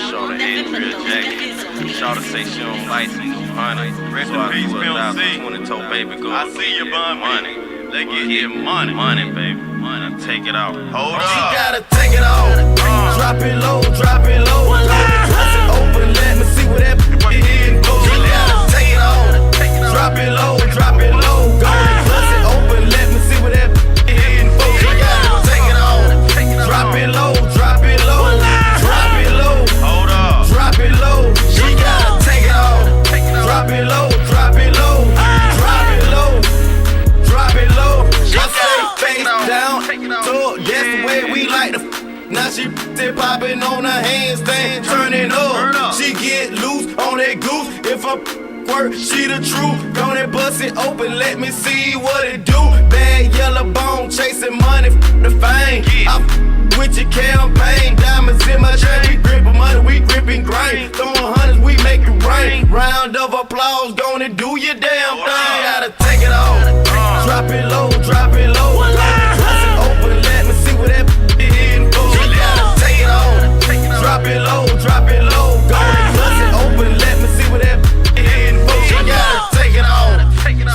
Shorty ain't real jacket. Shorty say she don't like some honey. Rest So I in peace, do Bill C. 20 toe baby girl. I see you, bun money. They get money. Money, baby. Money. Take it out. Hold She up. gotta take it off. Drop it low, drop it low. Bust it open, let me see what that is. She gotta take it off. Drop it low, drop it low. Go and bust it open, let me see what that is. She gotta take it off. Drop it low, drop it low. Drop it low. Hold up. Drop it low. She gotta take it off. Drop it low, drop it low. Drop it low. Drop it low. I say face down. So that's the way we like to. Now she popping on her handstand, turning up. She get loose on that goose. If I work, she the truth. Gonna bust it open, let me see what it do. Bad yellow bone, chasing money, the fame. I'm with your campaign, diamonds in my chain. We gripping money, we gripping grain. Throwing hundreds, we make it rain. Round of applause, gonna do your damn thing. Gotta take it off. Drop it low, drop it low. Bust it open, let me see what that is. She gotta take it off. Drop it low, drop it low. Go and bust it open, let me see what that is. She gotta take it off.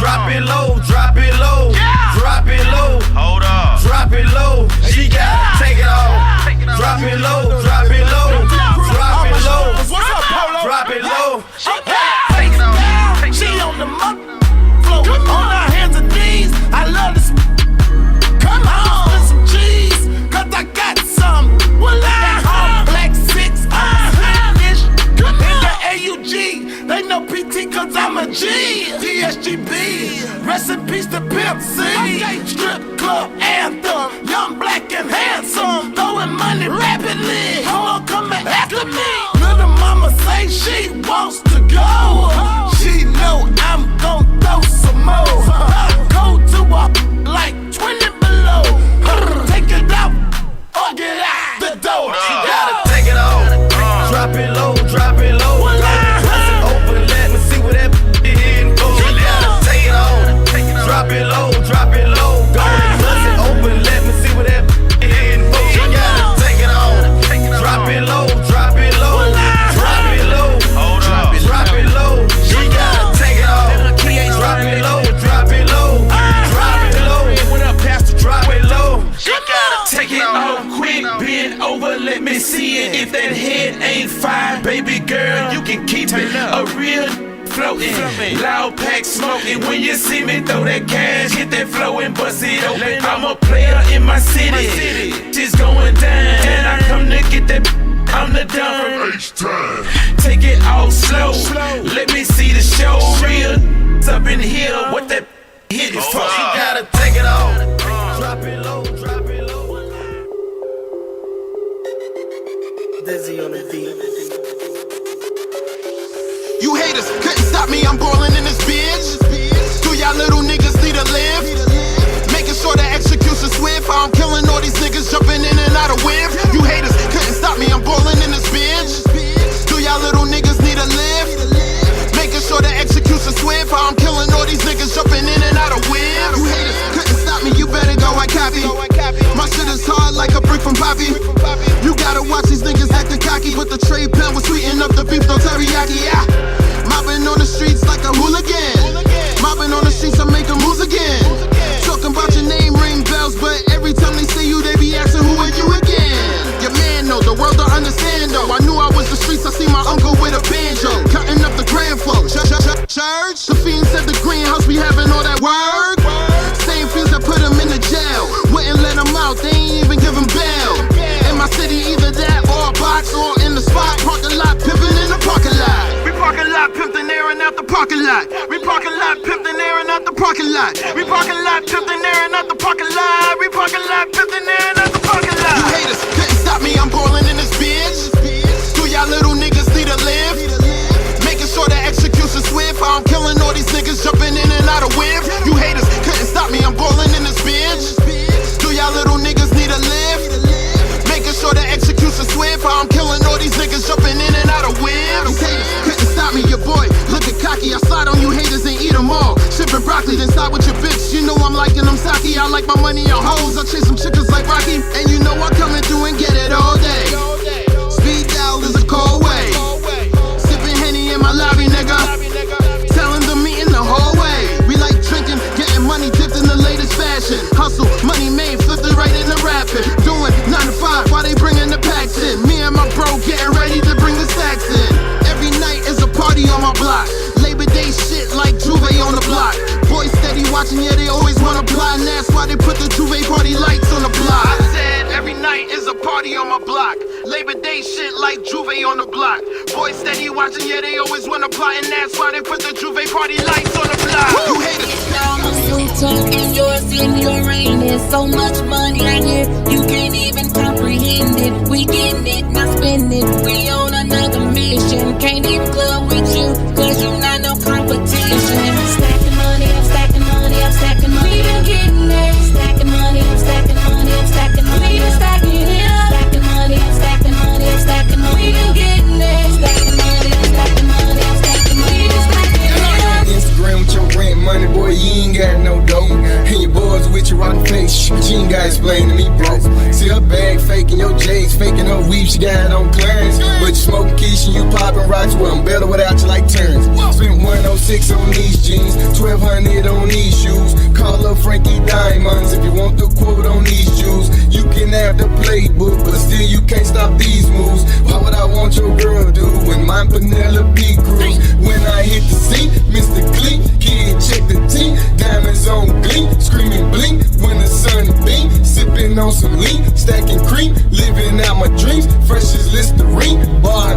Drop it low, drop it low. Drop it low. Hold up. Drop it low. She gotta take it off. Drop it low, drop it low. Drop it low. What's up, Polo? Drop it low. She on the floor, on her hands and knees. I love this. Come on, with some cheese, 'cause I got some. Well, I black 6, ish. In the AUG, they know PT 'cause I'm a G. DSGB, rest in peace to Pimp C. Strip club anthem, young, black, and handsome. Throwing money rapidly. Hold on, come and after me. Little mama say she wants to go. She know I'm gon' throw some more. Go to a like 20 below. Take it out or get out the door. She gotta take it off. Drop it low, drop it low. Bust it open, let me see what that is. She gotta take it off. Drop it low, drop it low. Go and bust it open, let me see what that is. She gotta take it off. Drop it low, drop it low. Drop it low. Hold up. Drop it low. She gotta take it off. Drop it low, drop it low. Drop it low. What up, Pastor? Drop it low. She gotta Take it off quick, bend over, let me see it. If that head ain't fine, baby girl, you can keep it. A real floating, loud pack smoking. When you see me throw that cash, hit that flow and bust it open. I'm a player in my city, just going down. And I come to get that. I'm the dumb. H-time. Take it all slow. Let me see the show. Real up in here. What that hit is for? She gotta take it off. Drop it low, drop it low. Dizzy on the beat. You haters couldn't stop me, I'm ballin' in this bitch. Do y'all little niggas need to live? Making sure the execution swift. I'm killing all these niggas jumping in and out of whip. You haters couldn't stop me, I'm ballin' in this bitch. Do y'all little niggas need to live? Making sure the execution swift. I'm killing all these niggas jumping in and out of whip. You haters couldn't stop me, you better go and copy. My shit is hard like a brick from Poppy. You gotta watch these niggas acting cocky, but the trade pen was sweeten up the beef, no teriyaki. Yeah. Mobbing on the streets like a hooligan. Mobbing on the streets, I'm making moves again. Talking about your name ring bells, but every time they say you, they be asking who are you again. Your man know, the world don't understand though. I knew I was the streets, I see my uncle with a banjo, cutting up the grand flow. Church, the fiend said the greenhouse be having all that work. Same fiends that put him in the jail, wouldn't let him out, they ain't even give him bail. In my city, either that or a box or in the spot. Parking lot, pimping in the parking lot. We parking lot, pimping there and out the parking lot. We parking lot, pimping there and out the parking lot. We parking lot, pimping there and out the parking lot. We parking lot, pimping there and out the parking lot. You haters couldn't stop me, I'm ballin' in this bitch. Do y'all little niggas need to live? Making sure the execution swift. I'm killing all these niggas jumping in and out of whip. You haters couldn't stop me, I'm ballin' in this bitch. Do y'all little niggas need to live? Making sure the execution swift. I'm killing all these niggas jumping in and out of whips. These haters couldn't stop me, your boy looking cocky. I slide on you haters and eat them all. Shipping broccoli, then side with your bitch. You know I'm liking them sake. I like my money on hoes. I chase some chickens like Rocky. And you know I'm coming through and get it all day. Speed dial is a cold watching, yeah, they always wanna plot, and that's why they put the Juve party lights on the block. I said every night is a party on my block. Labor Day shit like Juve on the block. Boys steady watching, yeah, they always wanna plot, and that's why they put the Juve party lights on the block. You hate it. And yours in your rain. There's so much money out here, you can't even comprehend it. We getting it, not spend it. We on another mission. Can't even club with you, cause you not no competition. Stacking money, I'm stacking money, I'm stacking money. We been getting it. Stacking money, I'm stacking money, I'm stacking money. We been stacking it up. Stacking money, I'm stacking money, I'm stacking money. We been getting it. Stacking money, I'm stacking money, I'm stacking money. We been stacking it up. Instagram with your rent money, boy, you ain't got no dough. And your boys with your rotten face, but you ain't gotta explain to me, bro. See her bag faking, your J's faking, her weave she got on clearance. But you smoking quiche and you popping rocks, well, I'm better without you like turns. Spent 106 on these jeans, 1200 on these shoes. Call up Frankie Diamonds if you want the quote on these Jews. You can have the playbook, but still you can't stop these moves. Why would I want your girl to do when mine Penelope Cruz? When I hit the scene, Mr. Clean, kid check the team, diamonds on gleam, screaming blink when the sun beam, sipping on some lean, stacking cream, living out my dreams, fresh as Listerine. Bar,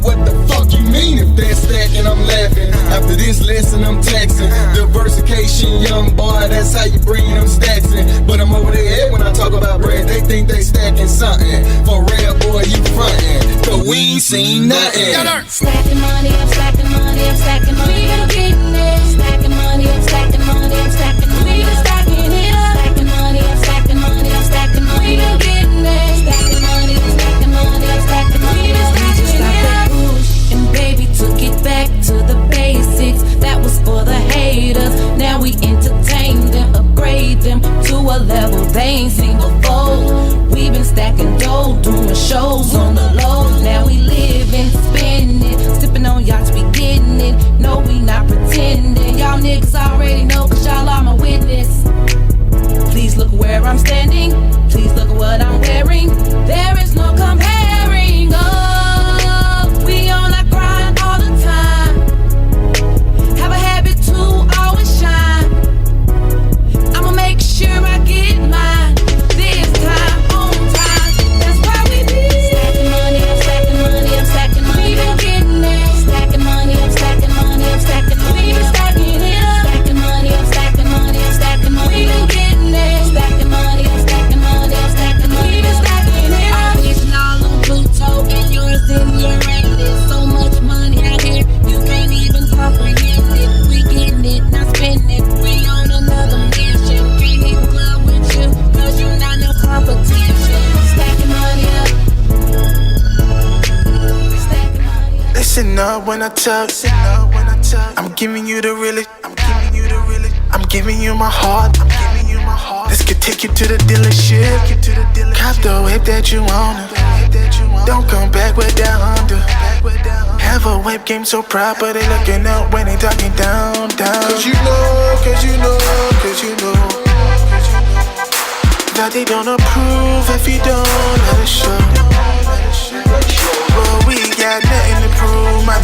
what the fuck you mean? If they're stacking, I'm laughing. After this lesson, I'm taxing. Diversification, young boy, that's how you bring them stacks in. But I'm over their head when I talk about bread. They think they stacking something. For real, boy, you frontin', but we ain't seen nothing. Stacking money, I'm stacking money, I'm stacking money. We been getting it. Stacking money, I'm stacking money, I'm stacking money. We been stacking it up. Stacking money, I'm stacking money, I'm stacking money. We been getting it. Stacking money, I'm stacking money, I'm stacking money. We been stacking it up. And baby took it back to the basics. That was for the haters. Now we entertain them, upgrade them to a level they ain't seen before. We been stacking dough, doing shows on the low. Now we living, spending, sipping on yachts, we getting it. No, we not pretending. Y'all niggas already know, cause y'all are my witness. Please look where I'm standing. Please look at what I'm wearing. There is no comparing. Oh, we on our grind all the time. Have a habit to always shine. I'ma make sure I get mine. This time, on time. That's why we be stacking money, I'm stacking money, I'm stacking money. We been getting it. Stacking money, I'm stacking money, I'm stacking money. We been stacking it up. Stacking money, I'm stacking money, I'm stacking money. We been getting it. Stacking money, I'm stacking money, I'm stacking money. We been stacking it up. Vision all on Pluto and yours in your rain. There's so much money out here, you can't even comprehend it. We getting it, not spending it. We on another mission. Can't even club with you, cause you not no competition. Stacking money up. Stacking money up. Listen up when I talk. I'm giving you the realest. I'm giving you my heart. This could take you to the dealership. Cop the whip that you wanna. Don't come back with that Honda. Have a whip game so proud, but they looking up when they talking down. Cause you know that they don't approve if you don't let it show. But we got nothing to prove, man.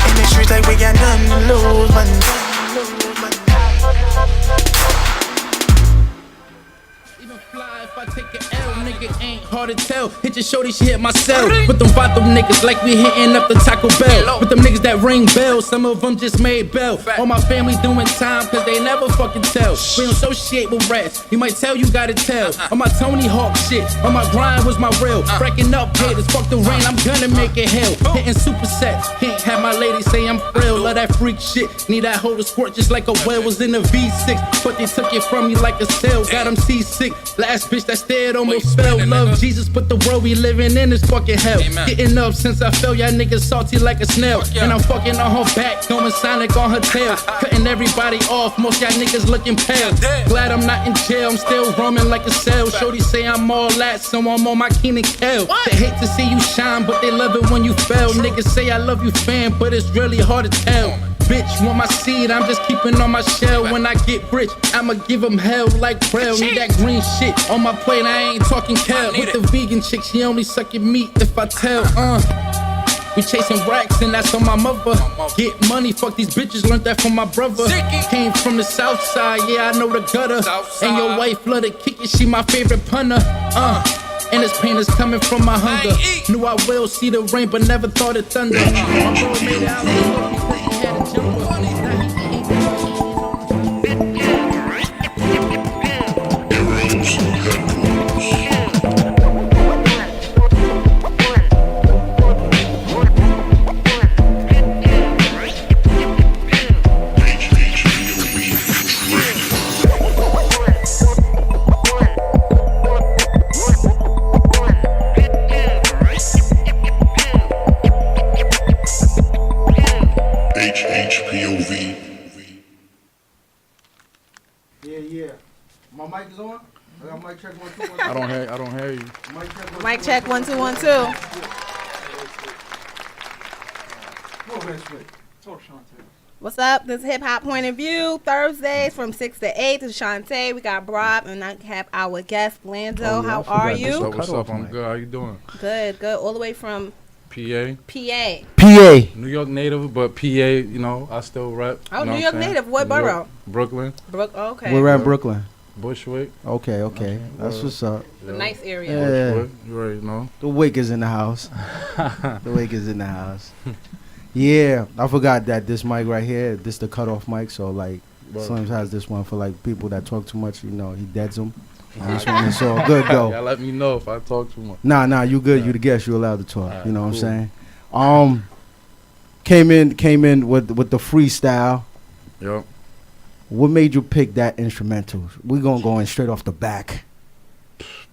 In the streets like we got nothing to lose, man. Even fly if I take an L, nigga ain't hard to tell. Hit your shorty, she hit my cell. With them Vato niggas like we hitting up the Taco Bell. With them niggas that ring bells, some of them just made bail. All my family doing time, cause they never fucking tell. We don't associate with rats, you might tell, you gotta tell. On my Tony Hawk shit, on my grind was my real. Breaking up haters, fuck the rain, I'm gonna make it hell. Hitting superset, can't have my lady say I'm real. Love that freak shit, need that hoe to squirt just like a whale was in a V6. But they took it from me like a sale, got them seasick. Last bitch that stared almost fell. Love Jesus, but the world we living in is fucking hell. Getting up since I fell, y'all niggas salty like a snail. And I'm fucking on her back, going Sonic on her tail. Cutting everybody off, most y'all niggas looking pale. Glad I'm not in jail, I'm still roaming like a cell. Shorty say I'm all that, so I'm on my Keenan Kel. They hate to see you shine, but they love it when you fail. Niggas say I love you fam, but it's really hard to tell. Bitch, want my seed, I'm just keeping on my shell. When I get rich, I'ma give them hell like Braille. Need that green shit on my plate, I ain't talking Kel. With the vegan chick, she only sucking meat if I tell, We chasing racks and that's on my mother. Get money, fuck these bitches, learned that from my brother. Came from the south side, yeah, I know the gutter. And your wife love to kick it, she my favorite punter. And this pain is coming from my hunger. Knew I will see the rain, but never thought it thunder. My bro made it out of the hood because he had a jumper. HHPOV. Yeah. My mic is on? I got mic check 1 2 1. I don't hear you. Mic check 1 2 1 2. Go ahead, Smith. Talk, Shantae. What's up? This is Hip Hop Point of View. Thursdays from 6 to 8 to Shantae. We got Brob and I have our guest Lando. How are you? What's up? I'm good. How you doing? Good. All the way from PA. New York native, but PA, you know, I still rap. Oh, New York native. What borough? Brooklyn. Okay. We're at Brooklyn. Bushwick. Okay. That's what's up. It's a nice area. Yeah. Bushwick. You already know. The wig is in the house. Yeah, I forgot that this mic right here, this the cutoff mic. So like, Slims has this one for like people that talk too much. You know, he deads them. And this one is all good though. Y'all let me know if I talk too much. Nah, you good. You the guest. You allowed to talk. Right, you know what cool. I'm saying? Came in with the freestyle. Yep. What made you pick that instrumental? We gonna go in straight off the back.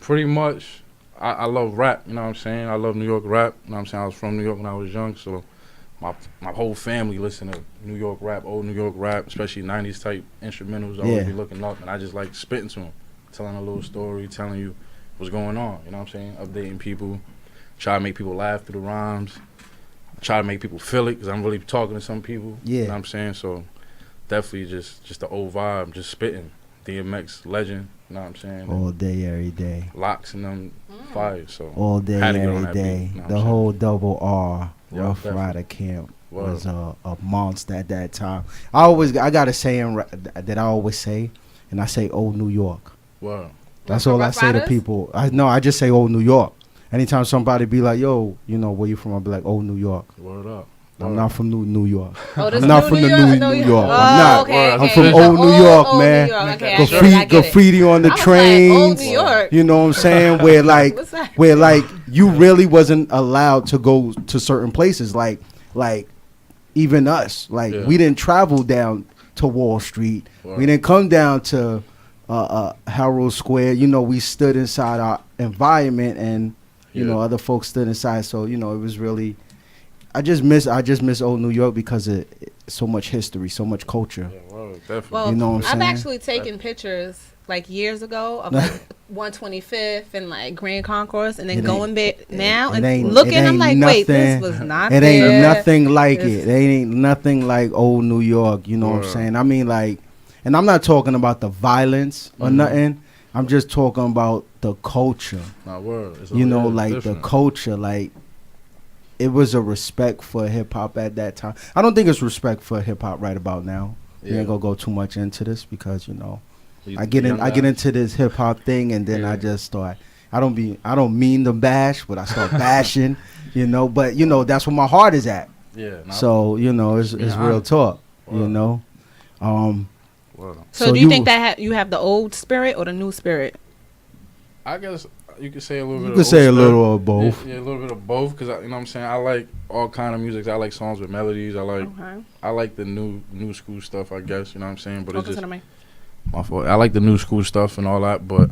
Pretty much, I love rap. You know what I'm saying? I love New York rap. You know what I'm saying? I was from New York when I was young, so my whole family listened to New York rap, old New York rap, especially 90s type instrumentals. I always be looking up, and I just like spitting to them, telling a little story, telling you what's going on. You know what I'm saying? Updating people, try to make people laugh through the rhymes, try to make people feel it, because I'm really talking to some people. Yeah. You know what I'm saying? So definitely just the old vibe, just spitting. DMX legend, you know what I'm saying? All day, every day. Locks and them fire, so All day, had to get on every that day. beat, you know what The I'm whole double R, Yeah, Rough definitely. Rider Camp Word. was a monster at that time. I got a saying that I always say, and I say old New York. Wow. That's For all I Rough say to Riders? people. I just say old New York. Anytime somebody be like, yo, you know, where you from? I'll be like, old New York. Word up. I'm not from New York. Oh, this I'm not New from New the York? New No, York. Oh, I'm not. okay, I'm okay. from So old New York, man. New York. Okay, I get it, I get it. Graffiti on the I was like, trains. old New York. You know what I'm saying? Where like, What's that? where like you really wasn't allowed to go to certain places. Like even us. Like Yeah. we didn't travel down to Wall Street. Wow. We didn't come down to Herald Square. You know, we stood inside our environment, and you know, other folks stood inside. So you know, it was really. I just miss old New York because of so much history, so much culture. Yeah, word, definitely. Well, You know what I'm I've saying? actually taken pictures like years ago of like 125th and like Grand Concourse, and then It ain't- going back now it and ain't- looking, it I'm like, ain't wait, this nothing- was not It there. ain't nothing like It's- it. It ain't nothing like old New York. You know what I'm Word. saying? I mean, like, and I'm not talking about the violence or nothing. I'm just talking about the culture. Nah, word. It's You know, it's like different. the culture. Like, it was a respect for hip hop at that time. I don't think it's respect for hip hop right about now. We Yeah. ain't gonna go too much into this because you know. You- I get young I get guys. into this hip hop thing, and then I Yeah. just start. I don't mean to bash, but I start bashing, you know. But you know, that's where my heart is at. Yeah. Nah, So you know, it's Yeah, real honest. talk. You Word. know, word. So, So do you you- think that you have the old spirit or the new spirit? I guess you could say a little bit. you of could say a old little stuff. of both. Yeah, a little bit of both, because you know what I'm saying. I like all kind of music. I like songs with melodies. Okay. I like the new school stuff. I guess you know what I'm saying. But Focus it's on just the mic. my fault. I like the new school stuff and all that, but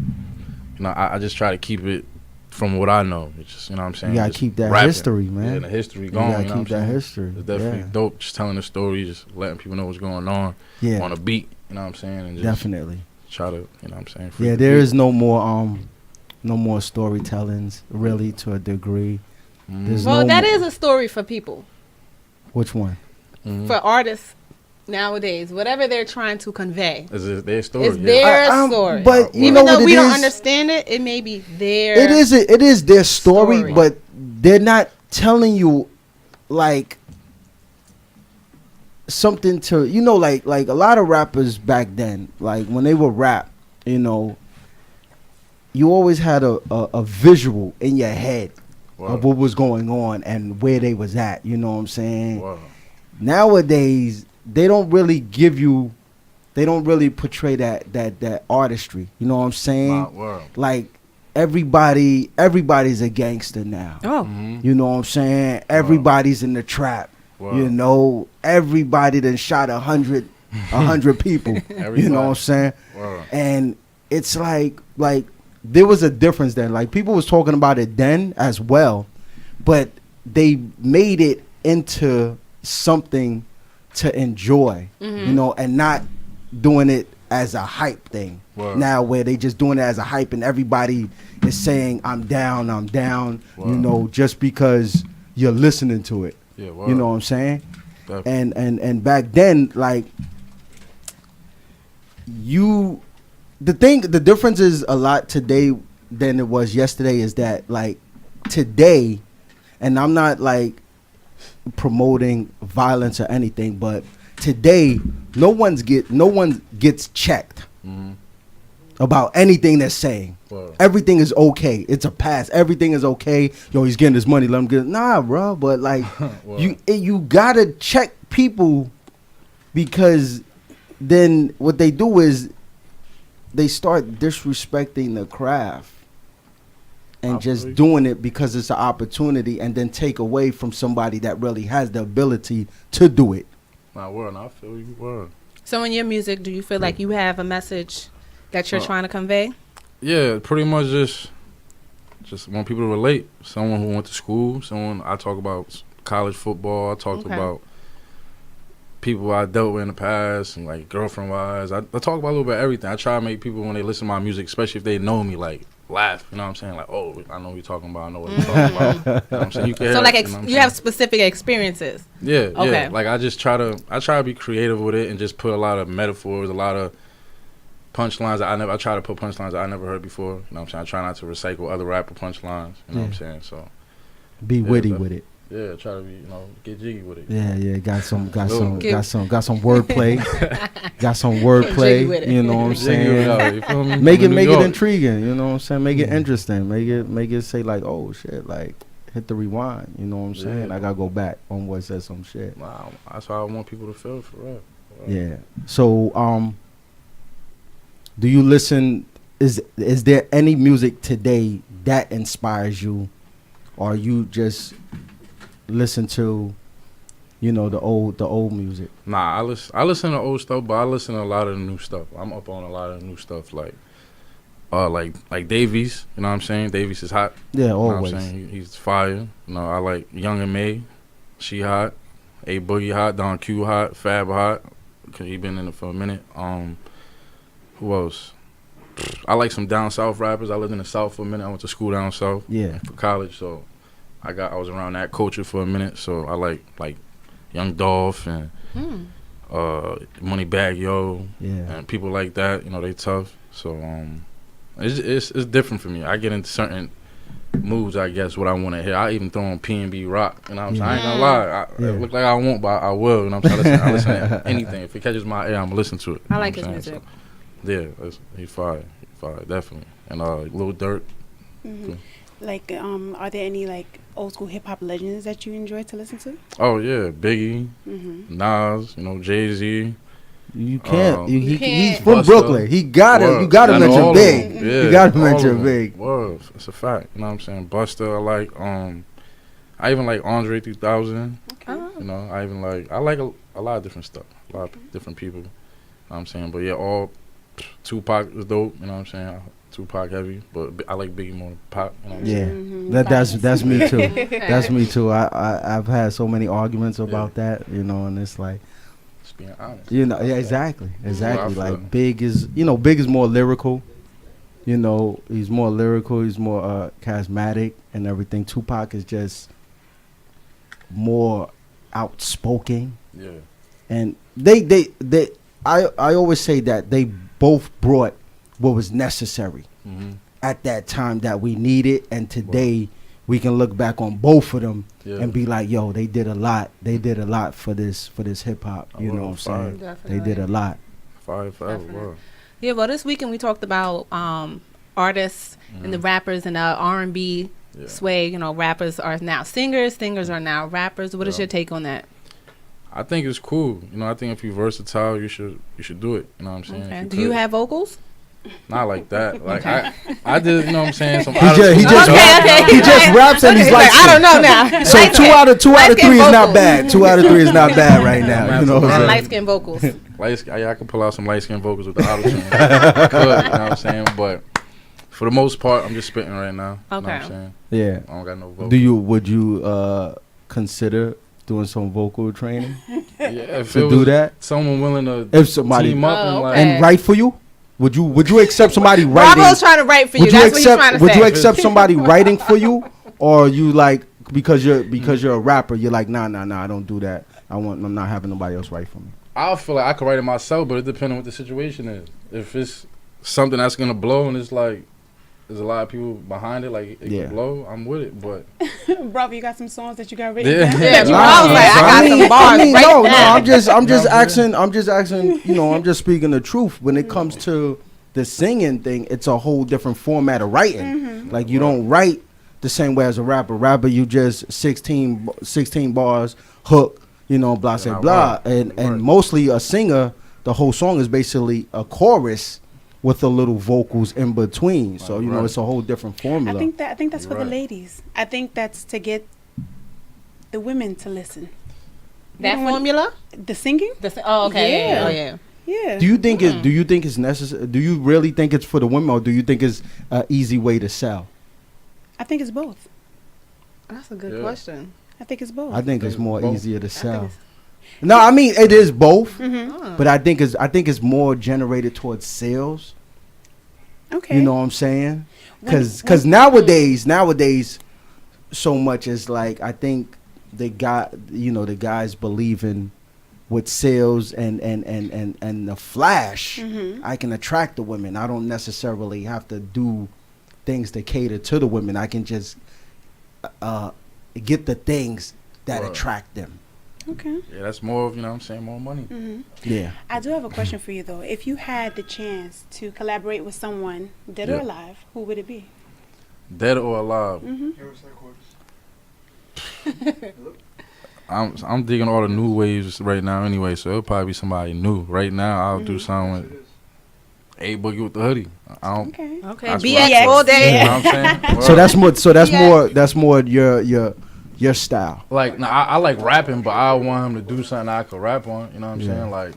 you know, I just try to keep it from what I know. It's just, you know what I'm saying. You gotta just keep that rapping. history, man. Yeah, the history You going. gotta You know keep what I'm that saying? history. It's definitely Yeah. dope. Just telling the story, just letting people know what's going on Yeah, on a beat. You know what I'm saying? And just definitely. try to, you know what I'm saying. freak Yeah, the there beat. is no more storytellings really to a degree. There's Well, no that mo- is a story for people, which one? Mhm. for artists nowadays. Whatever they're trying to convey, It's their story. it's yeah. their story. But you Even know though what we it don't is? understand it, it may be their. It is their story, story. but they're not telling you like something to, you know, like a lot of rappers back then, like when they would rap, you know, you always had a visual in your head of what was going on and where they was at, you know what I'm saying? Wow. Nowadays, they don't really portray that artistry, you know what I'm saying? Like everybody's a gangster now. Oh. You know what I'm saying? Everybody's in the trap. You know, everybody done shot 100 people. You know what I'm saying? And it's like there was a difference then. Like people was talking about it then as well, but they made it into something to enjoy, you know, and not doing it as a hype thing. Now where they just doing it as a hype and everybody is saying I'm down, you know, just because you're listening to it. You know what I'm saying? And back then, like the difference is a lot today than it was yesterday is that like today, and I'm not like promoting violence or anything, but today no one gets checked about anything they're saying. Everything is okay. It's a pass. Everything is okay. Yo, he's getting his money. Let him get it. Nah, bro. But like, you gotta check people, because then what they do is they start disrespecting the craft and just doing it because it's an opportunity, and then take away from somebody that really has the ability to do it. I feel you. Word. So in your music, do you feel like you have a message that you're trying to convey? Yeah, pretty much just want people to relate. Someone who went to school, I talk about college football, I talked about people I dealt with in the past, and like girlfriend wise. I talk about a little bit of everything. I try to make people, when they listen to my music, especially if they know me, like laugh. You know what I'm saying? Like, oh, I know what you're talking about. I know what you're talking about. You know what I'm saying? You can so like you have specific experiences. Yeah, okay. Yeah. Like I try to be creative with it and just put a lot of metaphors, a lot of punchlines that I try to put punchlines that I never heard before. You know what I'm saying? I try not to recycle other rapper punchlines. You know what I'm saying? So be witty with it. Yeah, try to be, you know, get jiggy with it. Yeah, got some wordplay. Got some wordplay. You know what I'm saying? Make it intriguing. You know what I'm saying? Make it interesting. Make it say like, oh shit, like hit the rewind. You know what I'm saying? I gotta go back. Homeboy said some shit. Wow, that's how I want people to feel for real. Yeah. So do you listen? Is there any music today that inspires you, or you just listen to, you know, the old music? Nah, I listen to old stuff, but I listen to a lot of the new stuff. I'm up on a lot of the new stuff, like Davies. You know what I'm saying? Davies is hot. Yeah, always. You know what I'm saying? He's fire. You know, I like Young and May. She hot. A Boogie hot. Don Q hot. Fab hot. Cause he been in it for a minute. Who else? I like some down south rappers. I lived in the South for a minute. I went to school down south. Yeah. For college, so I was around that culture for a minute. So I like Young Dolph and Money Bag Yo and people like that. You know, they tough. So it's different for me. I get into certain moods, I guess, what I want to hear. I even throw on P&B rock. You know what I'm saying? I ain't gonna lie. It look like I won't, but I will. You know what I'm saying? I listen to anything. If it catches my ear, I'm gonna listen to it. I like his music. So, yeah, he's fire. He's fire, definitely. And Lil Durk. Mm-hmm. Like, are there any like old school hip hop legends that you enjoy to listen to? Oh yeah, Biggie, Nas, you know, Jay-Z. You can't. He's from Brooklyn. You gotta mention Big. Yeah, you gotta mention Big. Word, it's a fact. You know what I'm saying? Busta, I like. I even like Andre 3000. Okay. You know, I like a lot of different stuff. A lot of different people. You know what I'm saying? But yeah, all Tupac is dope. You know what I'm saying? Tupac heavy, but I like Biggie more than Pac. You know what I'm saying? That's me too. That's me too. I've had so many arguments about that. You know, and it's like, just being honest. You know, yeah, exactly. Like Big is more lyrical. You know, he's more lyrical. He's more charismatic and everything. Tupac is just more outspoken. Yeah. And I always say that they both brought what was necessary at that time that we needed, and today we can look back on both of them Yeah. and be like, yo, they did a lot. They did a lot for this hip hop. You know what I'm saying? Definitely. They did a lot. Fire forever. Word. Yeah, well, this weekend we talked about artists and the rappers and R&B sway. You know, rappers are now singers are now rappers. What is your take on that? I think it's cool. You know, I think if you're versatile, you should do it. You know what I'm saying? Okay. Do you have vocals? Not like that. Like I did. You know what I'm saying? Some He just raps and he's like, I don't know now. So two out of 3 is not bad. 2 out of 3 is not bad right now. You know what I'm saying? Light skin vocals. I can pull out some light skin vocals with the auto tune. You know what I'm saying? But for the most part, I'm just spitting right now. Okay. You know what I'm saying? Yeah. I don't got no vocals. Would you consider doing some vocal training? Yeah, if to it do was that? someone willing to If somebody team up and write for you? Would you accept somebody writing? Bravo's trying to write for you. That's what he's trying to say. Would you accept somebody writing for you, or you like because you're a rapper? You're like, nah, I don't do that. I'm not having nobody else write for me. I feel like I could write it myself, but it depends on what the situation is. If it's something that's gonna blow and it's like there's a lot of people behind it, like it can blow, I'm with it. But Bravo, you got some songs that you got ready? Yeah. I got some bars. I'm just asking. You know, I'm just speaking the truth. When it comes to the singing thing, it's a whole different format of writing. Like you don't write the same way as a rapper. Rapper, you just 16 bars, hook, you know, blah, blah, blah. And mostly a singer, the whole song is basically a chorus with the little vocals in between. So, you know, it's a whole different formula. I think that's for the ladies. I think that's to get the women to listen. That formula? The singing? Okay. Yeah. Oh, yeah. Yeah. Do you think it's necessary? Do you really think it's for the women, or do you think it's an easy way to sell? I think it's both. That's a good question. I think it's both. I think it's more easier to sell. No, I mean it is both, but I think it's more generated towards sales. Okay. You know what I'm saying? Because nowadays, so much is like, I think the guys believe in with sales and the flash. I can attract the women. I don't necessarily have to do things to cater to the women. I can just get the things that attract them. Okay. Yeah, that's more of, you know what I'm saying, more money. Yeah. I do have a question for you, though. If you had the chance to collaborate with someone, dead or alive, who would it be? Dead or alive? I'm digging all the new waves right now anyway, so it'll probably be somebody new. Right now, I'll do something with A Boogie with the hoodie. Okay. That's BX all day. You know what I'm saying? That's more your style. Like, nah, I like rapping, but I want him to do something I could rap on. You know what I'm saying? Like,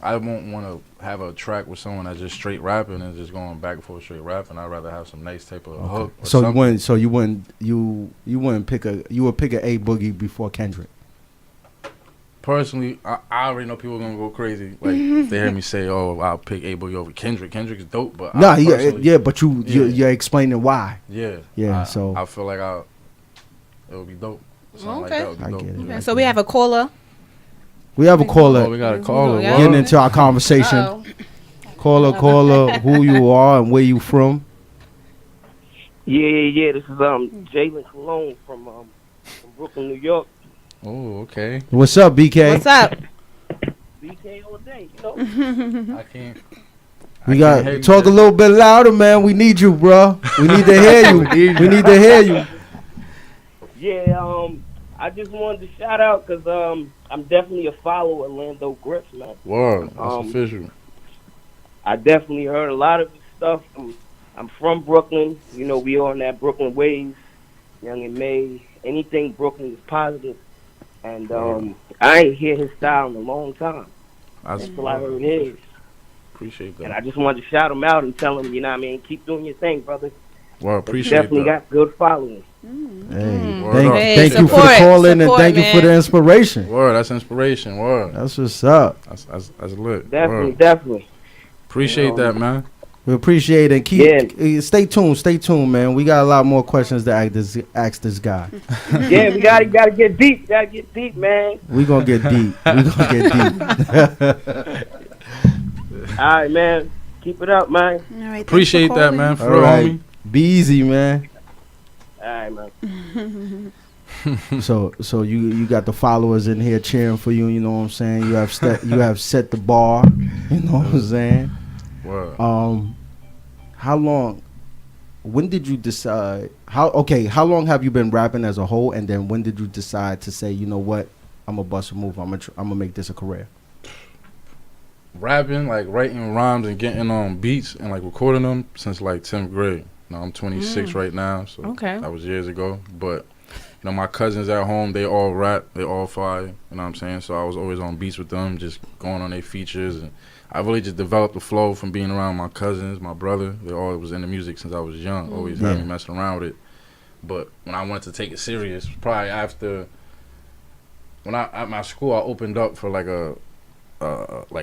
I won't want to have a track with someone that's just straight rapping and just going back and forth straight rapping. I'd rather have some nice type of hook. Or So something. you wouldn't pick a A Boogie before Kendrick. Personally, I already know people are gonna go crazy. Like if they hear me say, "Oh, I'll pick A Boogie over Kendrick." Kendrick's dope, but but you're explaining why. Yeah. So I feel like it would be dope. Something like that would be I dope. get it. Okay, so we have a caller. We have a caller. Oh, we got a caller. Yeah. Getting into our conversation. Uh-oh. Caller, who you are and where you from? Yeah. This is Jalen Cologne from Brooklyn, New York. Oh, okay. What's up, BK? What's up? BK all day, you know. I can't. We got talk a little bit louder, man. We need you, bro. We need to hear you. We need to hear you. Yeah, I just wanted to shout out because I'm definitely a follower of Lando Griffin, man. Word, that's official. I definitely heard a lot of his stuff. I'm from Brooklyn. You know, we on that Brooklyn wave. Young and May. Anything Brooklyn is positive. And I ain't hear his style in a long time. That's all I heard his. Appreciate that. And I just wanted to shout him out and tell him, you know what I mean, keep doing your thing, brother. Well, appreciate definitely that. got good following. Thank you for the calling and thank you for the inspiration. Word, that's inspiration. Word. That's what's up. That's lit. Definitely. Appreciate that, man. We appreciate it. Stay tuned, man. We got a lot more questions to ask this guy. Yeah, we gotta get deep. Gotta get deep, man. We gonna get deep. All right, man. Keep it up, man. All right. Appreciate that, man. For All real, right. homie. Be easy, man. right, man. So you got the followers in here cheering for you. You know what I'm saying? You have set the bar. You know what I'm saying? Wow. How long? When did you decide? How long have you been rapping as a whole? And then when did you decide to say, you know what, I'm gonna bust a move. I'm gonna make this a career. Rapping, like writing rhymes and getting on beats and like recording them since like 10th grade. Now I'm 26 right now, so that was years ago. But you know, my cousins at home, they all rap, they all fire. You know what I'm saying? So I was always on beats with them, just going on their features, and I really just developed the flow from being around my cousins, my brother. They all was into music since I was young. Always had me messing around with it. But when I wanted to take it serious, probably after when at my school, I opened up for like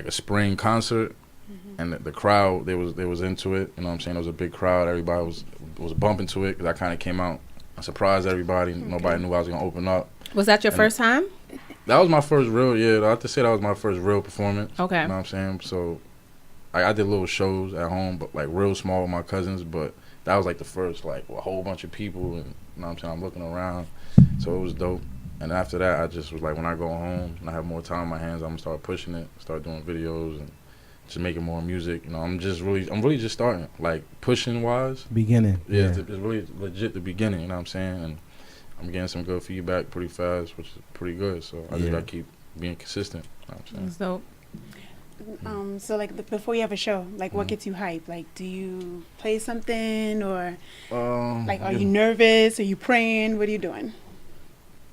a spring concert, and the crowd they was into it. You know what I'm saying? It was a big crowd. Everybody was bumping to it because I kind of came out. I surprised everybody. Nobody knew I was gonna open up. Was that your first time? That was my first real. I have to say that was my first real performance. Okay. You know what I'm saying? So I did little shows at home, but like real small with my cousins. But that was like the first, like a whole bunch of people, and you know what I'm saying? I'm looking around, so it was dope. And after that, I just was like, when I go home and I have more time on my hands, I'm gonna start pushing it, start doing videos and just making more music. You know, I'm really just starting, like pushing wise. Beginning. Yeah. It's really legit the beginning. You know what I'm saying? And I'm getting some good feedback pretty fast, which is pretty good. So I just gotta keep being consistent. You know what I'm saying? That's dope. So like before you have a show, like what gets you hyped? Like, do you play something, or like are you nervous? Are you praying? What are you doing?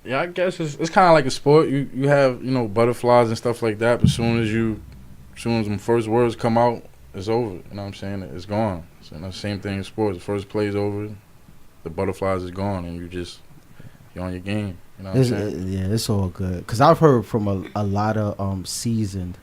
Yeah, I guess it's kind of like a sport. You have, you know, butterflies and stuff like that, but as soon as the first words come out, it's over. You know what I'm saying? It's gone. So the same thing in sports. The first play's over, the butterflies is gone, and you're on your game. You know what I'm saying? It's all good. Cause I've heard from a lot of seasoned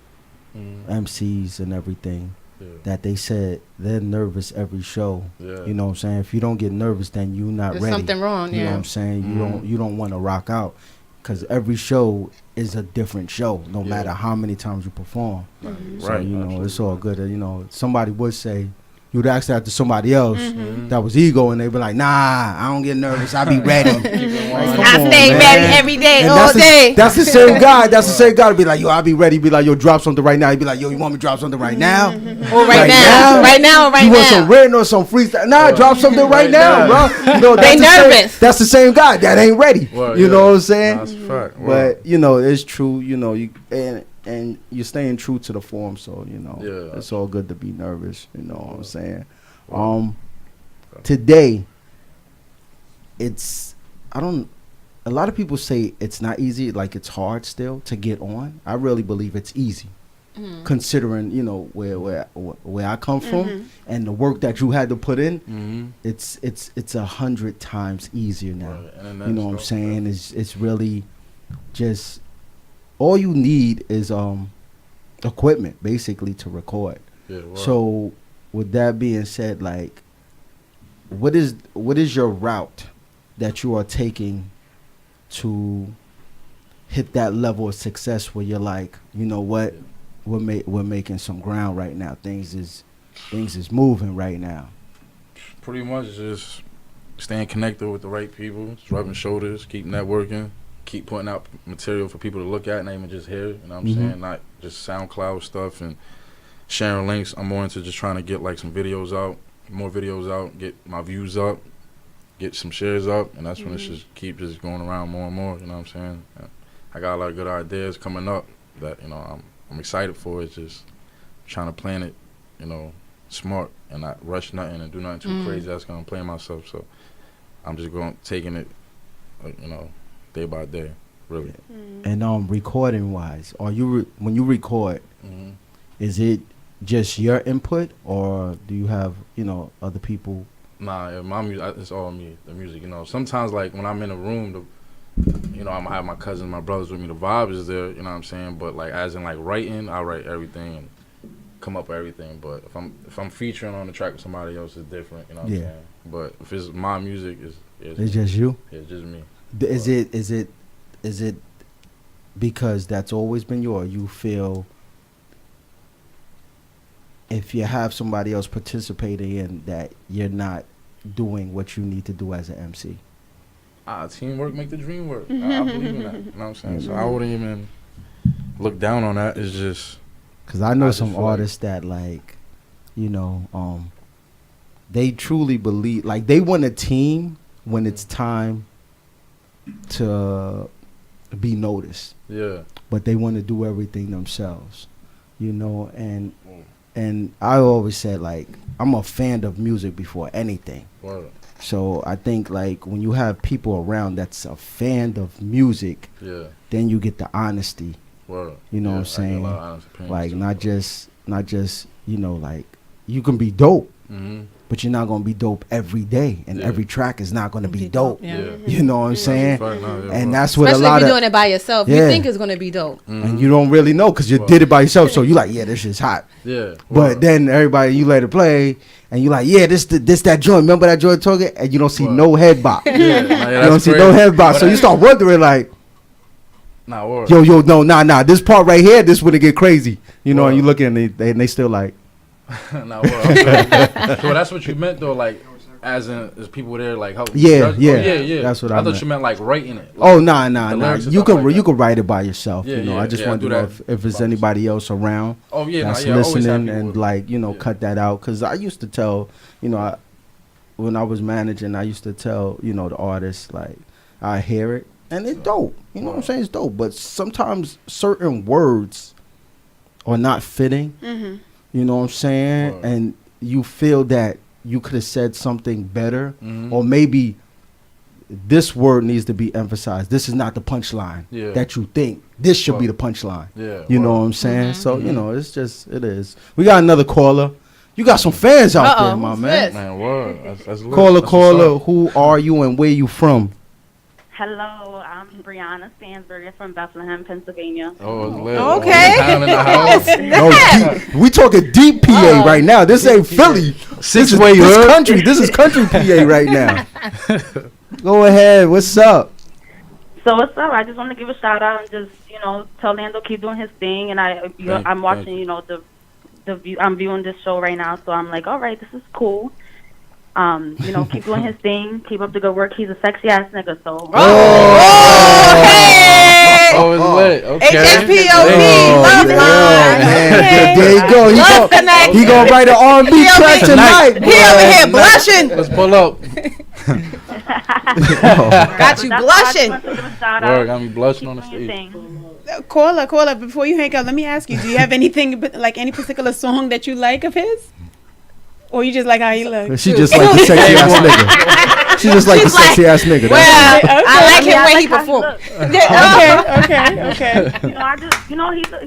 MCs and everything that they said they're nervous every show. You know what I'm saying? If you don't get nervous, then you're not There's ready. something wrong. You know what I'm saying? You don't want to rock out, because every show is a different show, no matter how many times you perform. So you know, it's all good. You know, somebody would say, you would ask that to somebody else that was ego, and they'd be like, nah, I don't get nervous, I be ready. I stay ready every day, and all day. That's the same guy. That's the same guy to be like, yo, I'll be ready. Be like, yo, drop something right now. He'd be like, yo, you want me to drop something right now? Or right now. Right now or right now. You want some written or some freestyle? Nah, drop something right now, bro. You know, they nervous. That's the same guy that ain't ready. Well, you know what I'm saying? That's a fact. But you know, it's true. You know, and you're staying true to the form, so you know, it's all good to be nervous. You know what I'm saying? Today, a lot of people say it's not easy, like it's hard still to get on. I really believe it's easy, considering, you know, where I come from and the work that you had to put in. It's 100 times easier now. You know what I'm saying? It's really just, all you need is equipment basically to record. So with that being said, like, what is your route that you are taking to hit that level of success where you're like, you know what, we're making some ground right now. Things is moving right now. Pretty much just staying connected with the right people, just rubbing shoulders, keep networking, keep putting out material for people to look at, not even just hear. You know what I'm saying? Not just SoundCloud stuff and sharing links. I'm more into just trying to get like some videos out, more videos out, get my views up, get some shares up, and that's when it's just keep just going around more and more. You know what I'm saying? I got a lot of good ideas coming up that, you know, I'm excited for. It's just trying to plan it, you know, smart and not rush nothing and do nothing too crazy that's gonna play myself. So I'm just taking it, you know, day by day, really. And recording wise, are you when you record, is it just your input, or do you have, you know, other people? Nah, my music, it's all me, the music, you know. Sometimes, like, when I'm in a room, you know, I'm gonna have my cousins, my brothers with me, the vibe is there, you know what I'm saying? But, like, as in, like, writing, I write everything and come up with everything. But if I'm featuring on the track with somebody else, it's different, you know what I'm saying? But if it's my music, it's just you? Yeah, it's just me. Is it because that's always been you, or you feel if you have somebody else participating in that, you're not doing what you need to do as an MC? teamwork make the dream work. I believe in that. You know what I'm saying? So I wouldn't even look down on that. It's just because I know some artists that like, you know, they truly believe, like they want a team when it's time to be noticed. Yeah. But they want to do everything themselves, you know, and I always said, like, I'm a fan of music before anything. Word. So I think, like, when you have people around that's a fan of music, then you get the honesty. Word. You know what I'm I get a lot of saying? honest opinions Like, too. not just, you know, like, you can be dope, but you're not going to be dope every day, and every track is not going to be dope. You know what I'm saying? And that's what especially a lot if you're of doing it by yourself, you think it's going to be dope. and you don't really know because you did it by yourself, so you like, yeah, this shit's hot. Yeah. But then everybody, you let it play, and you like, yeah, this that joint. Remember that joint talking? And you don't see no head bop. You don't see no head bop. So you start wondering, like, yo, no, nah. This part right here, this would get crazy. You know, and you look at and they still like. So that's what you meant though, like, as in, as people there, like, how? Yeah. That's what I thought you meant, like, writing it. Like, oh, nah. You can write it by yourself. Yeah, you know, I just want to know if there's anybody else around. That's listening and like, you know, cut that out. Because I used to tell, you know, when I was managing, I used to tell, you know, the artists, like, I hear it and it's dope. You know what I'm saying? It's dope. But sometimes certain words are not fitting. You know what I'm saying? And you feel that you could have said something better, or maybe this word needs to be emphasized. This is not the punchline that you think. This should be the punchline. You know what I'm saying? So, you know, it is. We got another caller. You got some fans out there, my man. Man, word. That's Caller, who are you and where you from? Hello, I'm Brianna Stansberger from Bethlehem, Pennsylvania. No, we talking deep PA right now. This ain't Philly. This is country. This is country PA right now. Go ahead. What's up? So what's up? I just want to give a shout out and just, you know, tell Lando keep doing his thing. And I'm watching, you know, I'm viewing this show right now. So I'm like, all right, this is cool. You know, keep doing his thing. Keep up the good work. He's a sexy ass nigga. So. It's lit. Okay. HHPOV. Love line. There you go. He gonna write an R&B track tonight. He over here blushing. Let's pull up. Got you blushing. Word, got me blushing on the stage. Caller, before you hang up, let me ask you, do you have anything, like any particular song that you like of his? Or you just like how he looks? She just like the sexy ass nigga. She just like the sexy ass nigga. Well, I like him when he performs. Okay.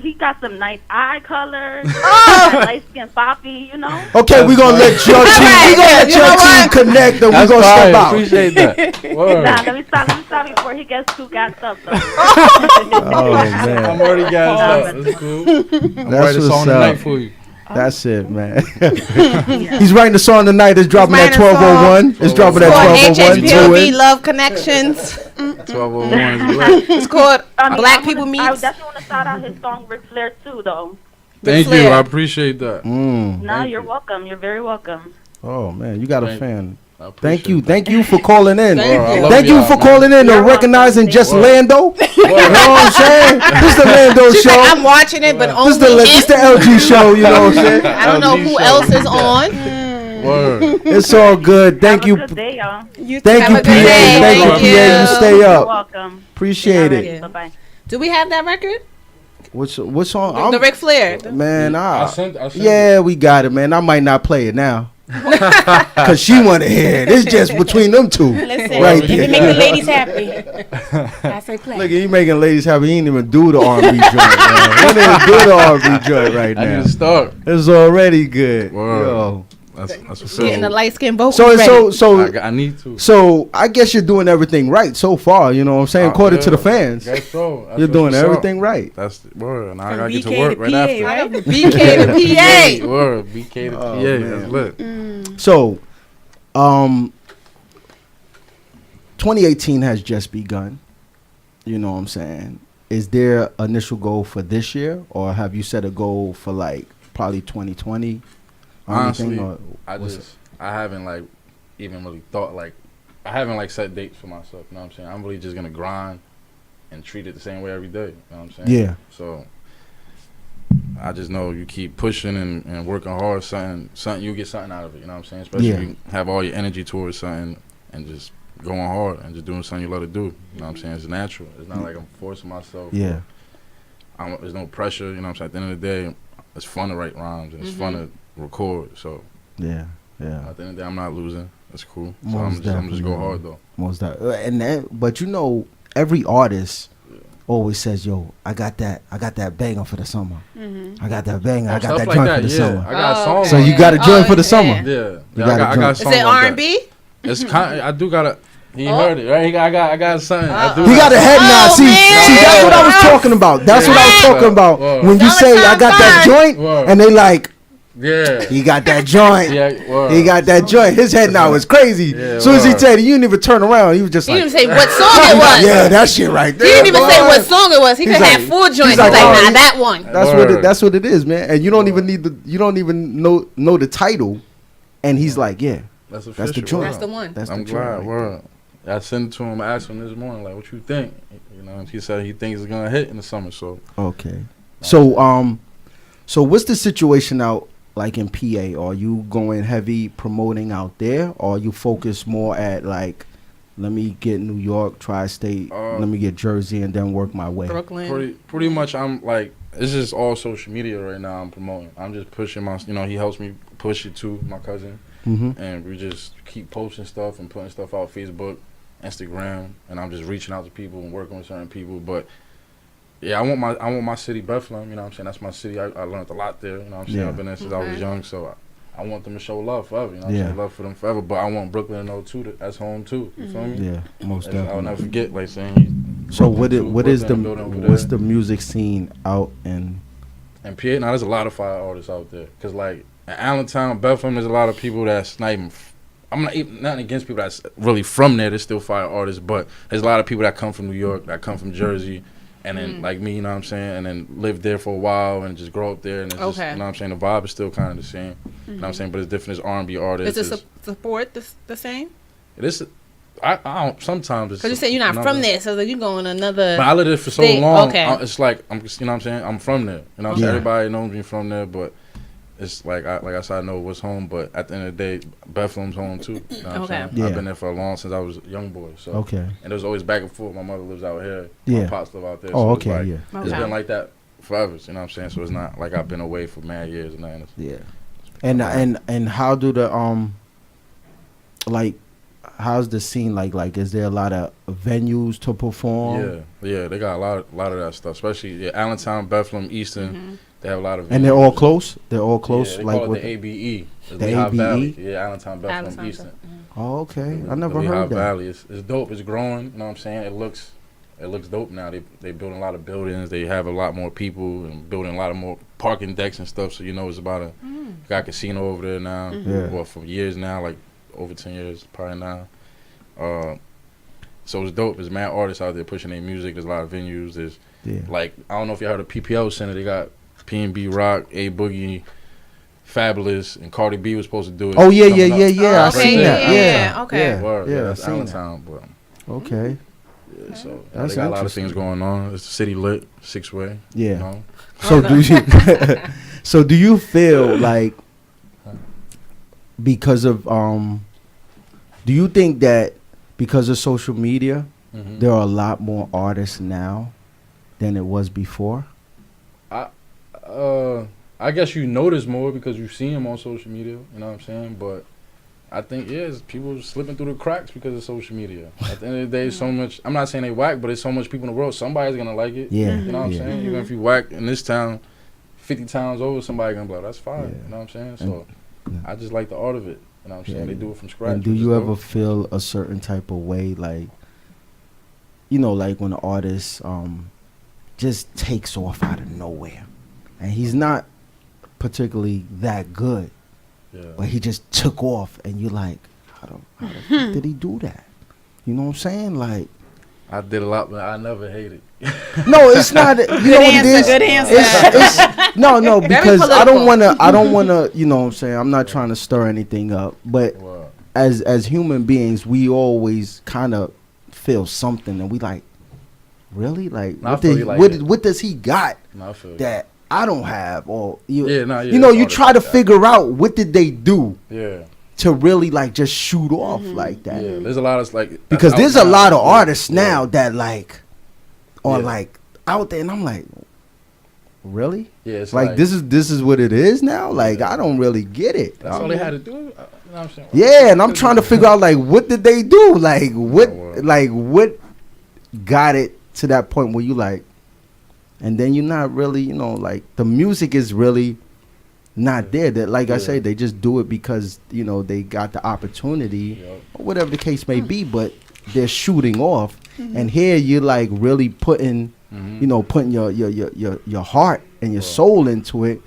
He got some nice eye color. Light skin poppy, you know. Okay, we're gonna let your team connect and we're gonna step out. Appreciate that. Nah, let me stop before he gets too gassed up though. Oh man. I'm already gassed up. That's cool. I'm That's writing a song tonight for you. That's it, man. He's writing the song tonight. It's dropping at 12:01. It's dropping at 12:01. HHPOV Love Connections. 12:01. It's called Black People Meets. I definitely want to shout out his song Ric Flair too, though. Thank you. I appreciate that. No, you're welcome. You're very welcome. Oh man, you got a fan. Thank you for calling in. Thank you for calling in and recognizing just Lando. You know what I'm saying? This is the Lando show. I'm watching it, but only this the LG show. You know what I'm saying? I don't know who else is on. It's all good. Thank you. Have a good day, y'all. Thank you, PA. Thank you, PA. You stay You're up. welcome. Appreciate it. Bye-bye. Do we have that record? What song? The Ric Flair. Man, I sent we got it, man. I might not play it now. Cause she want to hear it. It's just between them two. Listen, right if it make the ladies happy, I say play. Look, he making ladies happy. He ain't even do the R&B joint, man. He didn't even do the R&B joint right now. I need to start. It's already good. Word. Yo. That's what's Getting the light skin vocals so I need to. So I guess you're doing everything right so far. You know what I'm saying? According to the fans, guess so. You're doing everything right. That's the word. Now I gotta get to work right after. Right? BK to PA. Word. BK to PA. That's lit. So, 2018 has just begun. You know what I'm saying? Is there an initial goal for this year, or have you set a goal for like probably 2020? Honestly, I haven't like even really thought like I haven't like set dates for myself. You know what I'm saying? I'm really just gonna grind and treat it the same way every day. You know what I'm saying? Yeah. So I just know you keep pushing and working hard, something you get something out of it. You know what I'm saying? Especially if you have all your energy towards something and just going hard and just doing something you love to do. You know what I'm saying? It's natural. It's not like I'm forcing myself. Yeah. There's no pressure. You know what I'm saying? At the end of the day, it's fun to write rhymes and it's fun to record. So yeah. At the end of the day, I'm not losing. That's cool. So Most I'm just go hard though. But you know, every artist always says, "Yo, I got that banger for the summer. I got that banger. I got that joint for the summer. I got a song. So you got a joint for the summer. Yeah. I got. Is it R&B? It's kind. I do got a. He heard it, right? I got something. He got a head nod. See, that's what I was talking about. That's what I was talking about. When you say I got that joint, and they like, yeah, he got that joint. Yeah, he got that joint. His head nod was crazy. As soon as he said it, you didn't even turn around. He was just He like, didn't say what song it was. Yeah, that shit right there. He didn't even say what song it was. He could have full joints. He's like, nah, that one. That's what it is, man. And you don't even need you don't even know the title, and he's like, yeah, that's the joint. That's the one. That's I'm the glad. joint. Word. I sent it to him. I asked him this morning, like, what you think? You know, he said he thinks it's gonna hit in the summer. So okay. So what's the situation out like in PA? Are you going heavy promoting out there, or are you focus more at like, let me get New York, tri-state, let me get Jersey, and then work my way? Brooklyn. Pretty much. I'm like, it's just all social media right now. I'm promoting. I'm just pushing my. You know, he helps me push it too. My cousin. And we just keep posting stuff and putting stuff out Facebook, Instagram, and I'm just reaching out to people and working with certain people. But yeah, I want my city, Bethlehem. You know what I'm saying? That's my city. I learned a lot there. You know what I'm saying? I've been there since I was young, so I want them to show love forever. You know what I'm saying? Love for them forever. But I want Brooklyn to know too that's home too. You feel me? Yeah, most definitely. I'll never forget like saying. So what's the music scene out in PA? Now there's a lot of fire artists out there, cause like in Allentown, Bethlehem, there's a lot of people that's not even. I'm not against people that's really from there. There's still fire artists, but there's a lot of people that come from New York, that come from Jersey, and then like me, you know what I'm saying, and then live there for a while and just grow up there, and it's just, you know what I'm saying, the vibe is still kind of the same. You know what I'm saying, but it's different as R&B artists. Is it support the same? It is. I don't sometimes. Because you said you're not from there, so like you going another. But I lived there for so long. Okay. It's like you know what I'm saying. I'm from there. You know what I'm saying. Everybody knows me from there, but. It's like I said, I know what's home, but at the end of the day, Bethlehem's home too. You know what I'm saying? I've been there for a long since I was a young boy. So and there's always back and forth. My mother lives out here. My pops live out there. Oh, so okay, it's been like that forever. You know what I'm saying? So it's not like I've been away for mad years and nothing. Yeah. And how do the like how's the scene like is there a lot of venues to perform? Yeah, they got a lot of that stuff, especially Allentown, Bethlehem, Easton. They have a lot of venues. And they're all close? They're all close? Yeah, they like call it with the ABE. The Lehigh ABE? Valley. Yeah, Allentown, Bethlehem, Easton. Oh, okay. I never Lehigh heard that. Valley. It's dope. It's growing. You know what I'm saying? It looks dope now. They building a lot of buildings. They have a lot more people and building a lot of more parking decks and stuff. So you know it's about a got a casino over there now. Well, for years now, like over 10 years probably now. So it's dope. There's mad artists out there pushing their music. There's a lot of venues. There's like I don't know if you heard of PPL Center. They got P&B Rock, A Boogie, Fabulous, and Cardi B was supposed to do it. Oh yeah. I seen that. Yeah. Okay. Yeah, that's Allentown, but okay. Yeah, so they got a lot of things going on. It's city lit, 6-way. Yeah. You know? So do you feel like because of do you think that because of social media there are a lot more artists now than it was before? I guess you notice more because you see them on social media, you know what I'm saying? But I think, it's people slipping through the cracks because of social media. At the end of the day, so much, I'm not saying they whack, but there's so much people in the world, somebody's going to like it. Yeah. You know what I'm saying? Even if you whack in this town, 50 towns over, somebody going to be like, that's fine. You know what I'm saying? So I just like the art of it. You know what I'm saying? They do it from scratch. And do you ever feel a certain type of way, like, you know, like when an artist just takes off out of nowhere? And he's not particularly that good, but he just took off, and you're like, how the fuck did he do that? You know what I'm saying? Like, I did a lot, but I never hated. No, it's not. You know what it is? Good answer. It's, no, because I don't wanna. You know what I'm saying? I'm not trying to stir anything up, but as human beings, we always kind of feel something, and we like, really, like, what does he got that I don't have, or you know, you try to figure out what did they do, to really like just shoot off like that. Yeah, there's a lot of like because there's a lot of artists now that like are like out there, and I'm like, really? Yeah, it's like this is what it is now. Like I don't really get it. That's all they had to do. You know what I'm saying? Yeah, and I'm trying to figure out like what did they do? Like what got it to that point where you like, and then you're not really, you know, like the music is really not there. That like I say, they just do it because, you know, they got the opportunity or whatever the case may be, but they're shooting off. And here you're like really putting, you know, putting your heart and your soul into it,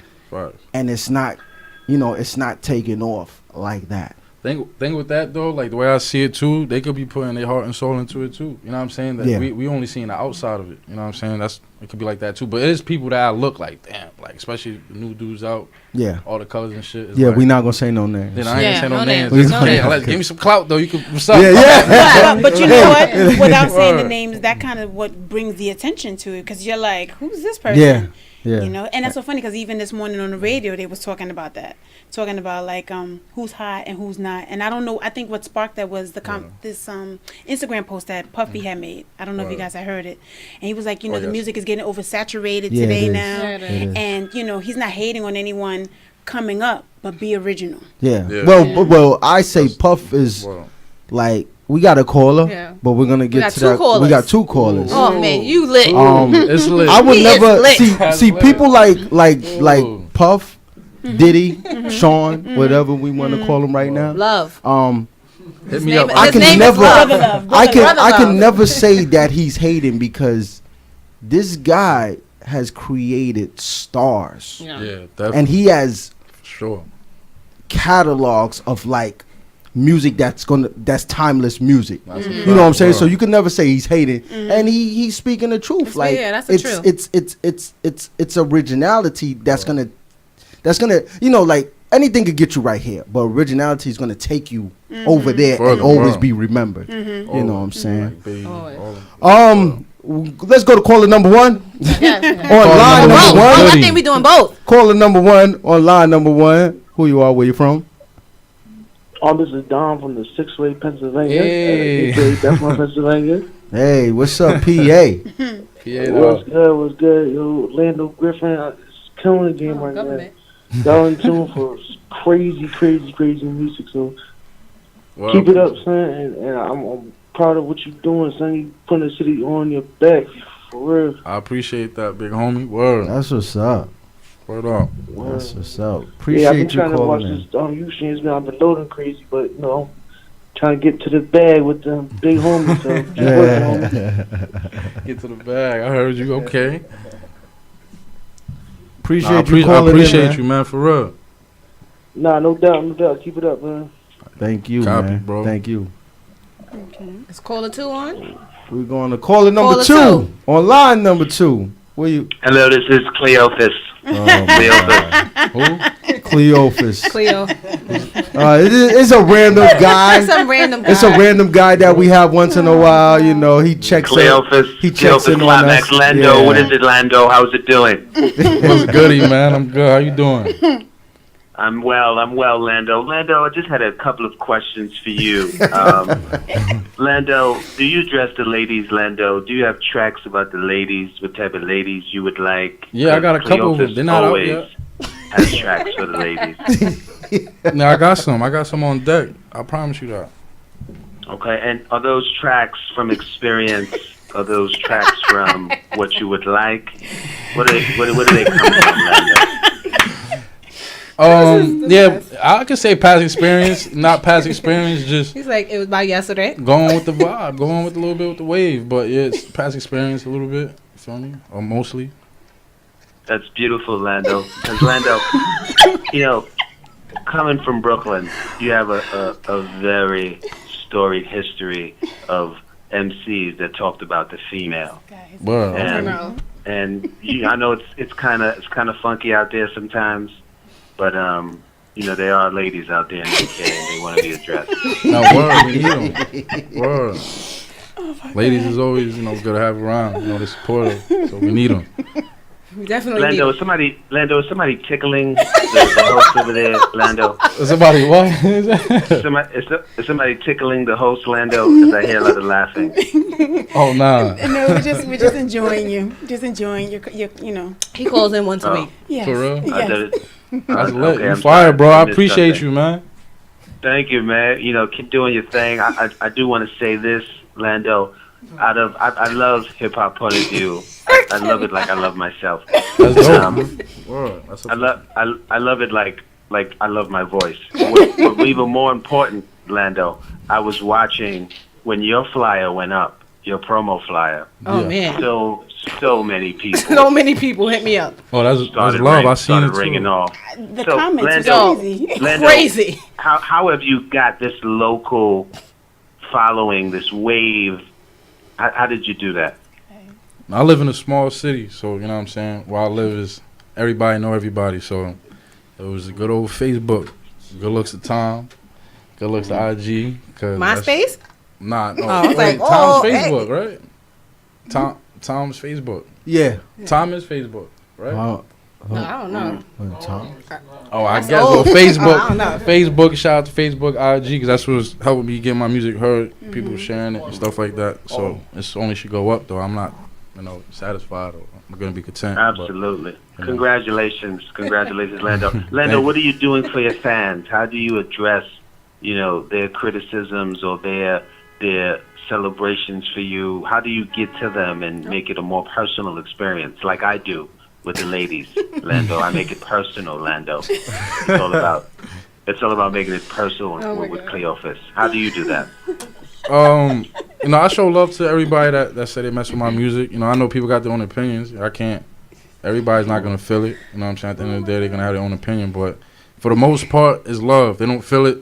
and it's not, you know, it's not taking off like that. Thing with that though, like the way I see it too, they could be putting their heart and soul into it too. You know what I'm saying? That we only seeing the outside of it. You know what I'm saying? It could be like that too. But it is people that I look like, damn, like especially the new dudes out. Yeah. All the colors and shit. Yeah, like, we not gonna say no names. Then I ain't gonna say no names. Names. Give me some clout though. You can. What's up? But you know what? Without saying the names, that kind of what brings the attention to it, because you're like, who's this person? Yeah. Yeah. You know, and that's so funny because even this morning on the radio they was talking about that, talking about like who's hot and who's not. And I don't know. I think what sparked that was the this Instagram post that Puffy had made. I don't know if you guys had heard it. And he was like, you know, the music is getting oversaturated today now, and you know, he's not hating on anyone coming up, but be original. Yeah. Well, I say Puff is like. We got a caller, but we're gonna get to that. We got two callers. Oh man, you lit. It's lit. I would never see people like Puff, Diddy, Sean, whatever we want to call him right now. Love. Hit me up. I can never say that he's hating, because this guy has created stars. Yeah, definitely. And he has catalogs of like music that's timeless music. You know what I'm saying? So you can never say he's hating, and he's speaking the truth. Like that's the truth. It's originality that's gonna you know, like anything could get you right here, but originality is gonna take you over there and always be remembered. You know what I'm saying? Let's go to caller number one. On line number one. I think we doing both. Caller number one on line number one. Who you are? Where you from? This is Don from the 6-Way, Pennsylvania. Hey. That's my Pennsylvania. Hey, what's up, PA? What's good? Yo, Lando Griffin is killing the game right now. Y'all in tune for crazy music. So keep it up, son. And I'm proud of what you're doing, son. You putting the city on your back, for real. I appreciate that, big homie. Word. That's what's up. Word up. That's what's up. Appreciate I've been trying to watch this YouTubes, man. I've been loading crazy, but you know, trying to get to the bag with the big homies. So just working, homie. Get to the bag. I heard you. Okay. Appreciate you calling I appreciate in, you, man, for real. Nah, no doubt. Keep it up, man. Thank you, Copy, man. Bro. Thank you. Okay. Is caller 2 on? We're going to caller number two. On line number 2. Where you? Hello, this is Cleophas. Cleophas. Cleo. It's a random guy. It's a random guy that we have once in a while. You know, he checks Cleophas. He checks in on us. Lando. Yeah. What is it, Lando? How's it doing? What's goody, man? I'm good. How you doing? I'm well, Lando. Lando, I just had a couple of questions for you. Lando, do you dress the ladies, Lando? Do you have tracks about the ladies, what type of ladies you would like? Yeah, I got a couple of them. They're not out yet. Has tracks for the ladies. No, I got some. I got some on deck. I promise you that. Okay, and are those tracks from experience? Are those tracks from what you would like? Where do they come from, Lando? Yeah, I could say past experience, not past experience. Just he's like, it was by yesterday. Going with the vibe, going with a little bit with the wave, but yeah, it's past experience a little bit. You feel me? Or mostly. That's beautiful, Lando. Because Lando, you know, coming from Brooklyn, you have a very storied history of MCs that talked about the female. Wow. And I know it's kind of funky out there sometimes. But there are ladies out there in the UK and they want to be addressed. No, word, we need them. Word. Ladies is always, good to have around. They support her, so we need them. We definitely Lando, need is somebody tickling the host over there, Lando? Somebody what? Is somebody tickling the host, Lando? Because I hear a lot of laughing. Oh nah. No, we're just enjoying you. Just enjoying your. He calls in once a week. Yes. For real? Yes. That's lit. Okay, You I'm fire, sorry. bro. I missed appreciate something. you, man. Thank you, man. Keep doing your thing. I do want to say this, Lando. I love hip hop point of view. I love it like I love myself. That's dope. Word. That's I love it like I love my voice. What even more important, Lando, I was watching when your flyer went up, your promo flyer. Oh man. So many people. So many people hit me up. Oh, that's love. I seen it too. Ringing off. The comments Lando, are crazy. Lando, Crazy. How have you got this local following, this wave? How did you do that? I live in a small city, so you know what I'm saying. Where I live is everybody know everybody, so it was a good old Facebook. Good looks to Tom. Good looks to IG. MySpace? Nah, no. Oh, I was like, Tom's hey. Facebook, right? Tom's Facebook. Yeah. Tom is Facebook, right? No, I don't know. Tom. Oh, I That's guess. old. Well, Facebook. I don't know. Facebook. Shout out to Facebook, IG, because that's what's helping me get my music heard. People sharing it and stuff like that. So it's only should go up though. I'm not, satisfied. Or I'm gonna be content. Absolutely. Congratulations, Lando. Lando, what are you doing for your fans? How do you address, their criticisms or their celebrations for you? How do you get to them and make it a more personal experience, like I do with the ladies, Lando? I make it personal, Lando. It's all about making it personal with Cleophas. How do you do that? I show love to everybody that say they mess with my music. I know people got their own opinions. I can't. Everybody's not gonna feel it. You know what I'm saying? At the end of the day, they're gonna have their own opinion. But for the most part, it's love. They don't feel it,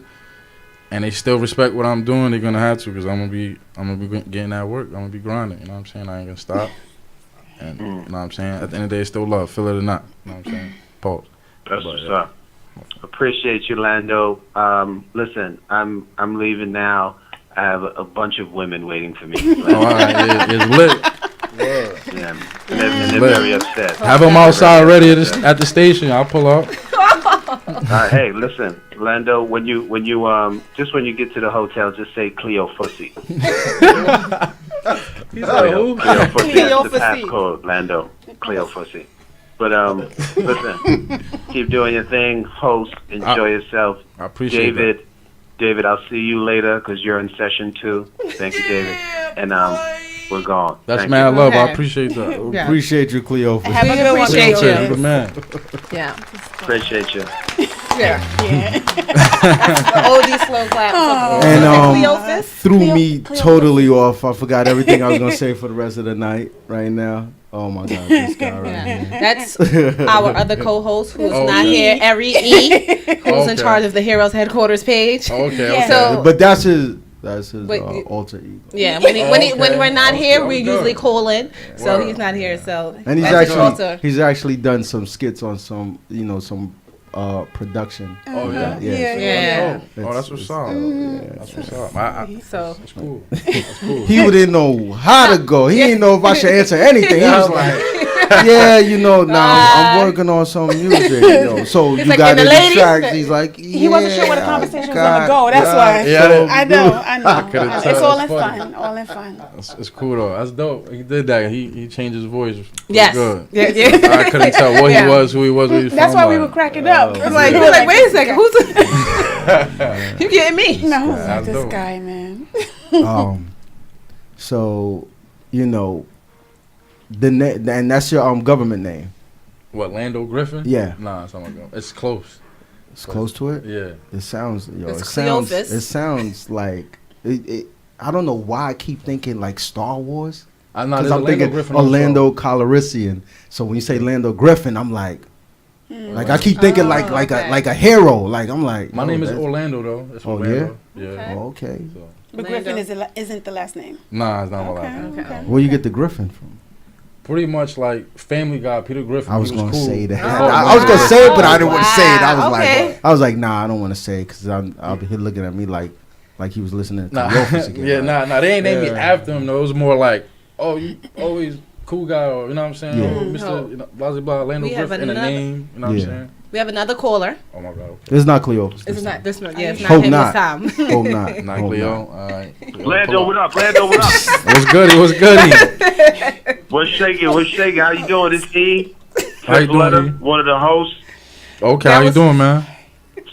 and they still respect what I'm doing. They're gonna have to, because I'm gonna be getting that work. I'm gonna be grinding. You know what I'm saying? I ain't gonna stop. And you know what I'm saying? At the end of the day, it's still love. Feel it or not. You know what I'm saying? Pause. That's what's up. Appreciate you, Lando. Listen, I'm leaving now. I have a bunch of women waiting for me. All right, it's lit. Yeah, and they're very upset. Have them outside ready at the station. I'll pull up. Hey, listen, Lando. When you get to the hotel, just say Cleo Fussy. He's like, who? Cleo Fussy. That's the passcode, Lando. Cleo Fussy. But listen, keep doing your thing. Host, enjoy yourself. I appreciate that. David, I'll see you later because you're in session 2. Thank you, David. And we're gone. That's Thank mad you. love. I appreciate that. Yeah. Appreciate you, Cleophas. Have a good one. Appreciate you. Good man. Yeah. Appreciate you. Yeah. That's the oldie slow clap. And Cleophas? threw me totally off. I forgot everything I was gonna say for the rest of the night. Right now, oh my God, this guy right here. That's our other co-host who's not here, Ari E, who's in charge of the Heroes Headquarters page. Okay. So, But that's his alter ego. yeah, when we're not here, we usually call in. So he's not here. So And he's actually done some skits on some production. Oh yeah. Yeah. Oh, that's what's up. That's what's up. So That's cool. That's cool. He didn't know how to go. He didn't know if I should answer anything. He was like, yeah, now I'm working on some music. So you like, got and the any ladies tracks? that- He's like, He wasn't sure where the conversation was God, gonna go. That's why. Yeah, I know. could've It's told. all in That's funny. fun. All in fun. It's cool though. That's dope. He did that. He changed his voice. Yes. Good. Yeah. I couldn't tell what he was, who he was, where he was That's from. why we were cracking up. It's like, we're like, wait a second, who's you getting me? No, That's this dope. guy, man. So, and that's your government name. What, Lando Griffin? Yeah. Nah, it's not my government. It's close. It's close to it. Yeah. It sounds, It's it sounds like it. I don't know why I keep thinking like Star Wars. Because I'm thinking Orlando Calrissian. So when you say Lando Griffin, I'm like I keep thinking like a hero. Like I'm like. My name is Orlando though. It's Orlando. Yeah. Oh, okay. But Griffin isn't the last name. Nah, it's not my last name. Where you get the Griffin from? Pretty much like Family Guy, Peter Griffin. I was he gonna cool. say that. Oh, I was gonna say it, but I didn't want to say it. Okay. I was like, nah, I don't want to say it because I'll be here looking at me like he was listening to the Office again. Yeah, nah, they ain't named me after him though. It was more like, oh, you always cool guy, or you know what I'm saying? Yeah. Oh, Mr. You know, blah blah blah, Lando Griffin in a name. You know what I'm saying? We have another caller. Oh my God. Okay. It's not Cleopas. It's not. This not. Yeah, it's not Hope him not. this time. Hope not. Not Hope Cleo. not. All right. Lando, what up? Lando, what up? What's good? What's good? What's shaking? What's shaking? How you doing? This E. How you doing, E? One of the hosts. Okay, how you doing, man?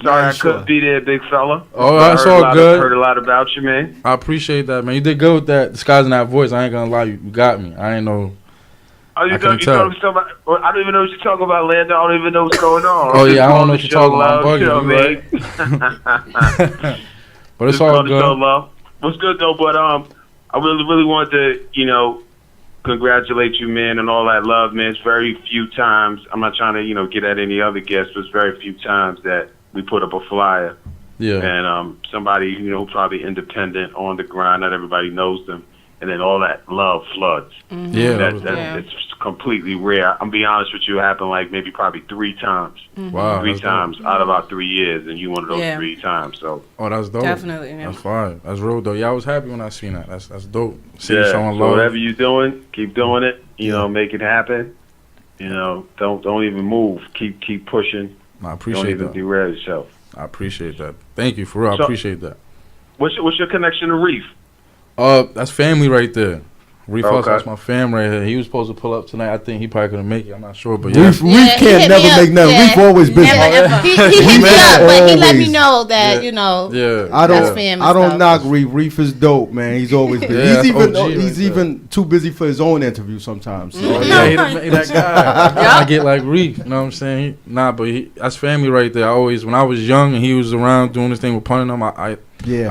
Sorry I couldn't be there, big fella. Oh, that's all good. Heard a lot about you, man. I appreciate that, man. You did good with that disguising that voice. I ain't gonna lie, you got me. I ain't know. Oh, you know what you're talking about? I don't even know what you're talking about, Lando. I don't even know what's going on. Oh yeah, I don't know what you're talking about. I'm bugging you, right? But it's all good. What's good though? But I really wanted to, congratulate you, man, and all that love, man. It's very few times. I'm not trying to, get at any other guests, but it's very few times that we put up a flyer. Yeah. And somebody, probably independent, on the grind. Not everybody knows them. And then all that love floods. Mm-hmm. Yeah, it's completely rare. I'm be honest with you, it happened like maybe probably 3 times. Mm-hmm. Wow, three times out of our 3 years, and you one of those 3 times. So. Oh, that's dope. Definitely, yeah. That's fine. That's real though. Yeah, I was happy when I seen that. That's dope. See you Yeah. showing So love. whatever you're doing, keep doing it. Make it happen. Don't even move. Keep pushing. I appreciate Don't even that. derail yourself. I appreciate that. Thank you for real. I So- appreciate that. What's your connection to Reef? That's family right there. Reef Okay. House, that's my fam right here. He was supposed to pull up tonight. I think he probably couldn't make it. I'm not sure, but yeah. Reef can't never make nothing. Reef always busy. He hit me up, but he let me know that Yeah. I that's family don't stuff. knock Reef. Reef is dope, man. He's always busy. Yeah, he's OG even too busy for his own interview sometimes. So. Oh, yeah, he that guy. I get like Reef, you know what I'm saying? That's family right there. When I was young and he was around doing this thing with punting them, I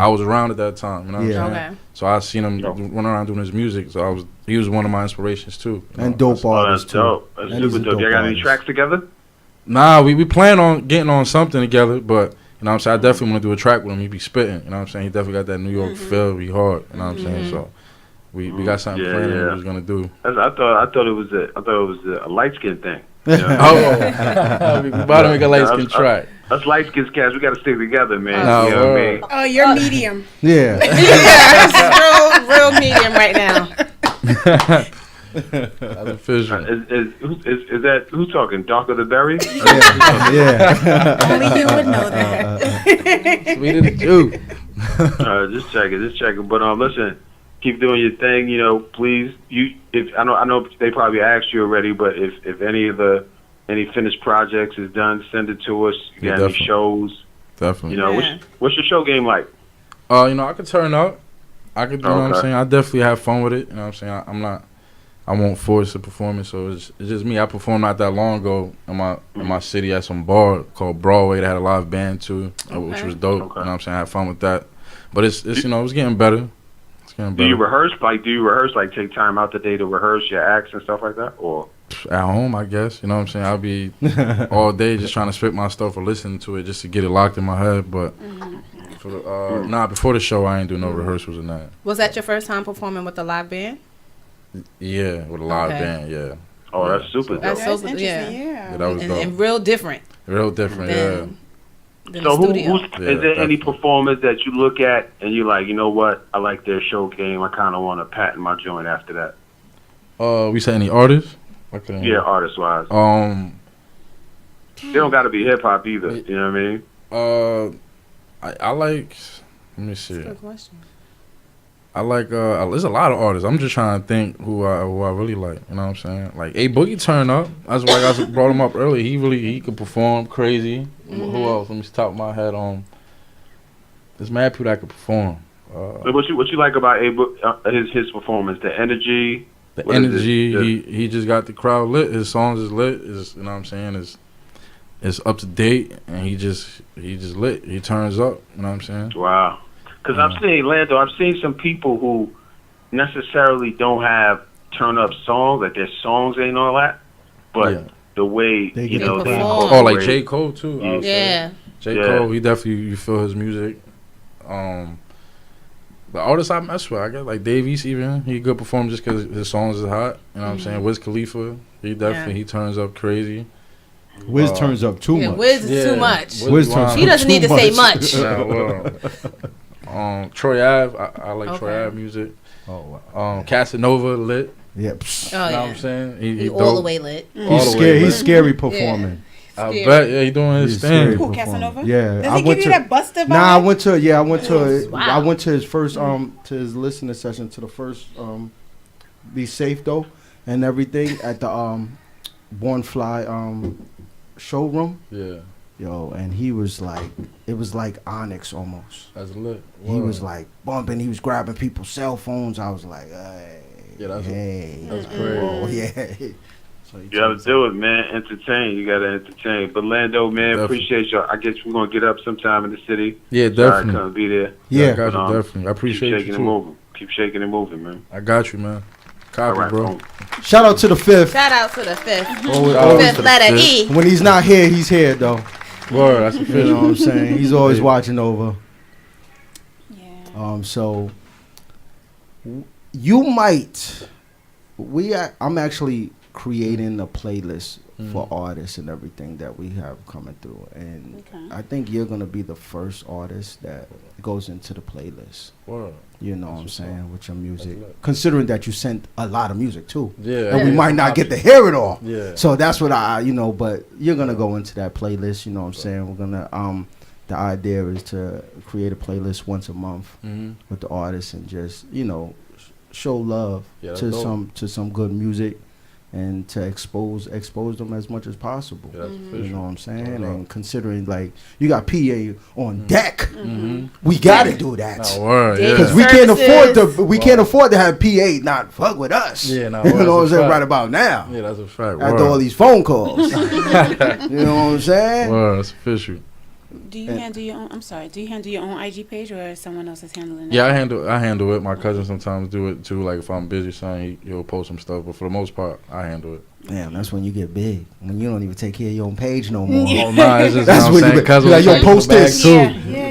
was around at that time, you know what I'm saying? Okay. So I seen him run around doing his music. So he was one of my inspirations too. And dope artist That's too. dope. That's And he's super a dope. dope Y'all got any artist. tracks together? Nah, we plan on getting on something together, but you know what I'm saying? I definitely want to do a track with him. He be spitting, you know what I'm saying? He definitely got that New York feel, be hard, you know what I'm saying? So we got something planned we was gonna do. I thought it was a light skin thing. We about to make a light skin track. Us light skin cats, we got to stick together, man. No, you know what I mean? Oh, you're medium. Yeah. Yeah, it's real medium right now. That's official. Is that who's talking? Darker the berry? Yeah. Only you would know that. Sweet as a Jew. Just checking. But listen, keep doing your thing. Please. I know they probably asked you already, but if any finished projects is done, send it to us. You got any shows? Definitely. What's your show game like? I could turn up. I could, you know what I'm saying? I definitely have fun with it. You know what I'm saying? I won't force the performance, so it's just me. I performed not that long ago in my city at some bar called Broadway. They had a live band too, which was dope. You know what I'm saying? I had fun with that. But it's it's getting better. It's getting better. Do you rehearse? Like take time out the day to rehearse your acts and stuff like that, or? At home, I guess. You know what I'm saying? I'll be all day just trying to spit my stuff or listen to it just to get it locked in my head. But before the show, I ain't do no rehearsals or nothing. Was that your first time performing with a live band? Yeah, with a live band, yeah. Oh, that's super dope. That's so interesting, yeah. That was dope. And real different. Real different, than So the studio. is there any performers that you look at and you like, you know what, I like their show game, I kind of want to patent my joint after that? We say any artists? Yeah, artist-wise. They don't got to be hip-hop either, you know what I mean? I like, let me see. That's a good question. I like, there's a lot of artists. I'm just trying to think who I really like, you know what I'm saying? Like, A Boogie turn up. That's why I brought him up earlier. He could perform crazy. Mm-hmm. Who else? Let me top of my head on. There's mad people that could perform. What you like about his performance? The energy? The energy, he just got the crowd lit. His songs is lit. You know what I'm saying? It's up to date, and he just lit. He turns up. You know what I'm saying? Wow. Because I've seen some people who necessarily don't have turn up songs, like their songs ain't all that, but the way they perform. Oh, like J. Cole too. Yeah. J. Cole, he definitely, you feel his music. the artists I mess with, I guess like Dave East even. He good perform just because his songs is hot. You know what I'm saying? Wiz Khalifa, he definitely he turns up crazy. Wiz turns up too much. Wiz is too much. Wiz turns he doesn't need to say much. Troy Ave, I like Troy Ave music. Oh wow. Casanova lit. Yep. You know what I'm saying? He all the way lit. He's scary. He's scary performing. I bet, he doing his thing. Who, Casanova? Yeah, Does he give you that Busta vibe? Nah, I went to his first to his listening session, to the first Be Safe though and everything at the Born Fly showroom. Yeah. Yo, and he was like, it was like Onyx almost. That's lit. He was like bumping. He was grabbing people's cell phones. I was like, hey, that's crazy. Whoa, yeah. So you gotta do it, man. Entertain. You gotta entertain. But Lando, man, Definitely. appreciate y'all. I guess we're gonna get up sometime in the city. Yeah, definitely. Come be there. Yeah, got you, definitely. I appreciate keep shaking you and too. moving. Keep shaking and moving, man. I got you, man. Copy, All right, bro. Shout out to the fifth. Shout out to the fifth. Always Fifth letter E. When he's not here, he's here though. Word, that's official. You know what I'm saying? He's always watching over. Yeah. So you might. I'm actually creating a playlist for artists and everything that we have coming through, and I think you're gonna be the first artist that goes into the playlist. Word. You know what I'm saying, with your music, considering that you sent a lot of music too. Yeah, and we might not get to hear it all. Yeah. So that's what but you're gonna go into that playlist. You know what I'm saying? We're gonna the idea is to create a playlist once a month with the artists and just show love to some good music. And to expose them as much as possible. Yeah, you know what I'm saying? And considering like you got PA on deck, we gotta do that because we can't afford to have PA not fuck with us. Yeah, no, you know what I'm saying right about now. Yeah, that's a fact. After all these phone calls, you know what I'm saying? Word, that's official. Do you handle your own? I'm sorry. Do you handle your own IG page or is someone else is handling it? Yeah, I handle it. My cousin sometimes do it too. Like if I'm busy, he'll post some stuff. But for the most part, I handle it. Damn, that's when you get big. When you don't even take care of your own page no more. Oh nah, it's just that's when you be like, yo, post this too.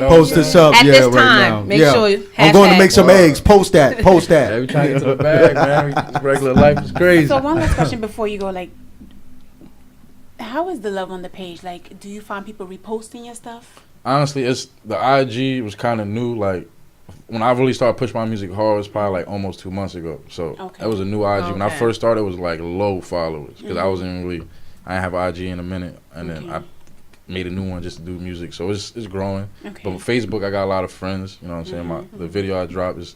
Post this up. At this right time, now. make sure you I'm going to make some eggs. Post that. Post that. Every time you get to the bag, man, regular life is crazy. So one last question before you go, like, how is the love on the page? Like, do you find people reposting your stuff? Honestly, it's the IG was kind of new. Like when I really started pushing my music hard, it was probably like almost 2 months ago. So that was a new IG. When I first started, it was like low followers because I didn't have IG in a minute, and then I made a new one just to do music. So it's growing. But with Facebook, I got a lot of friends. You know what I'm saying? The video I dropped is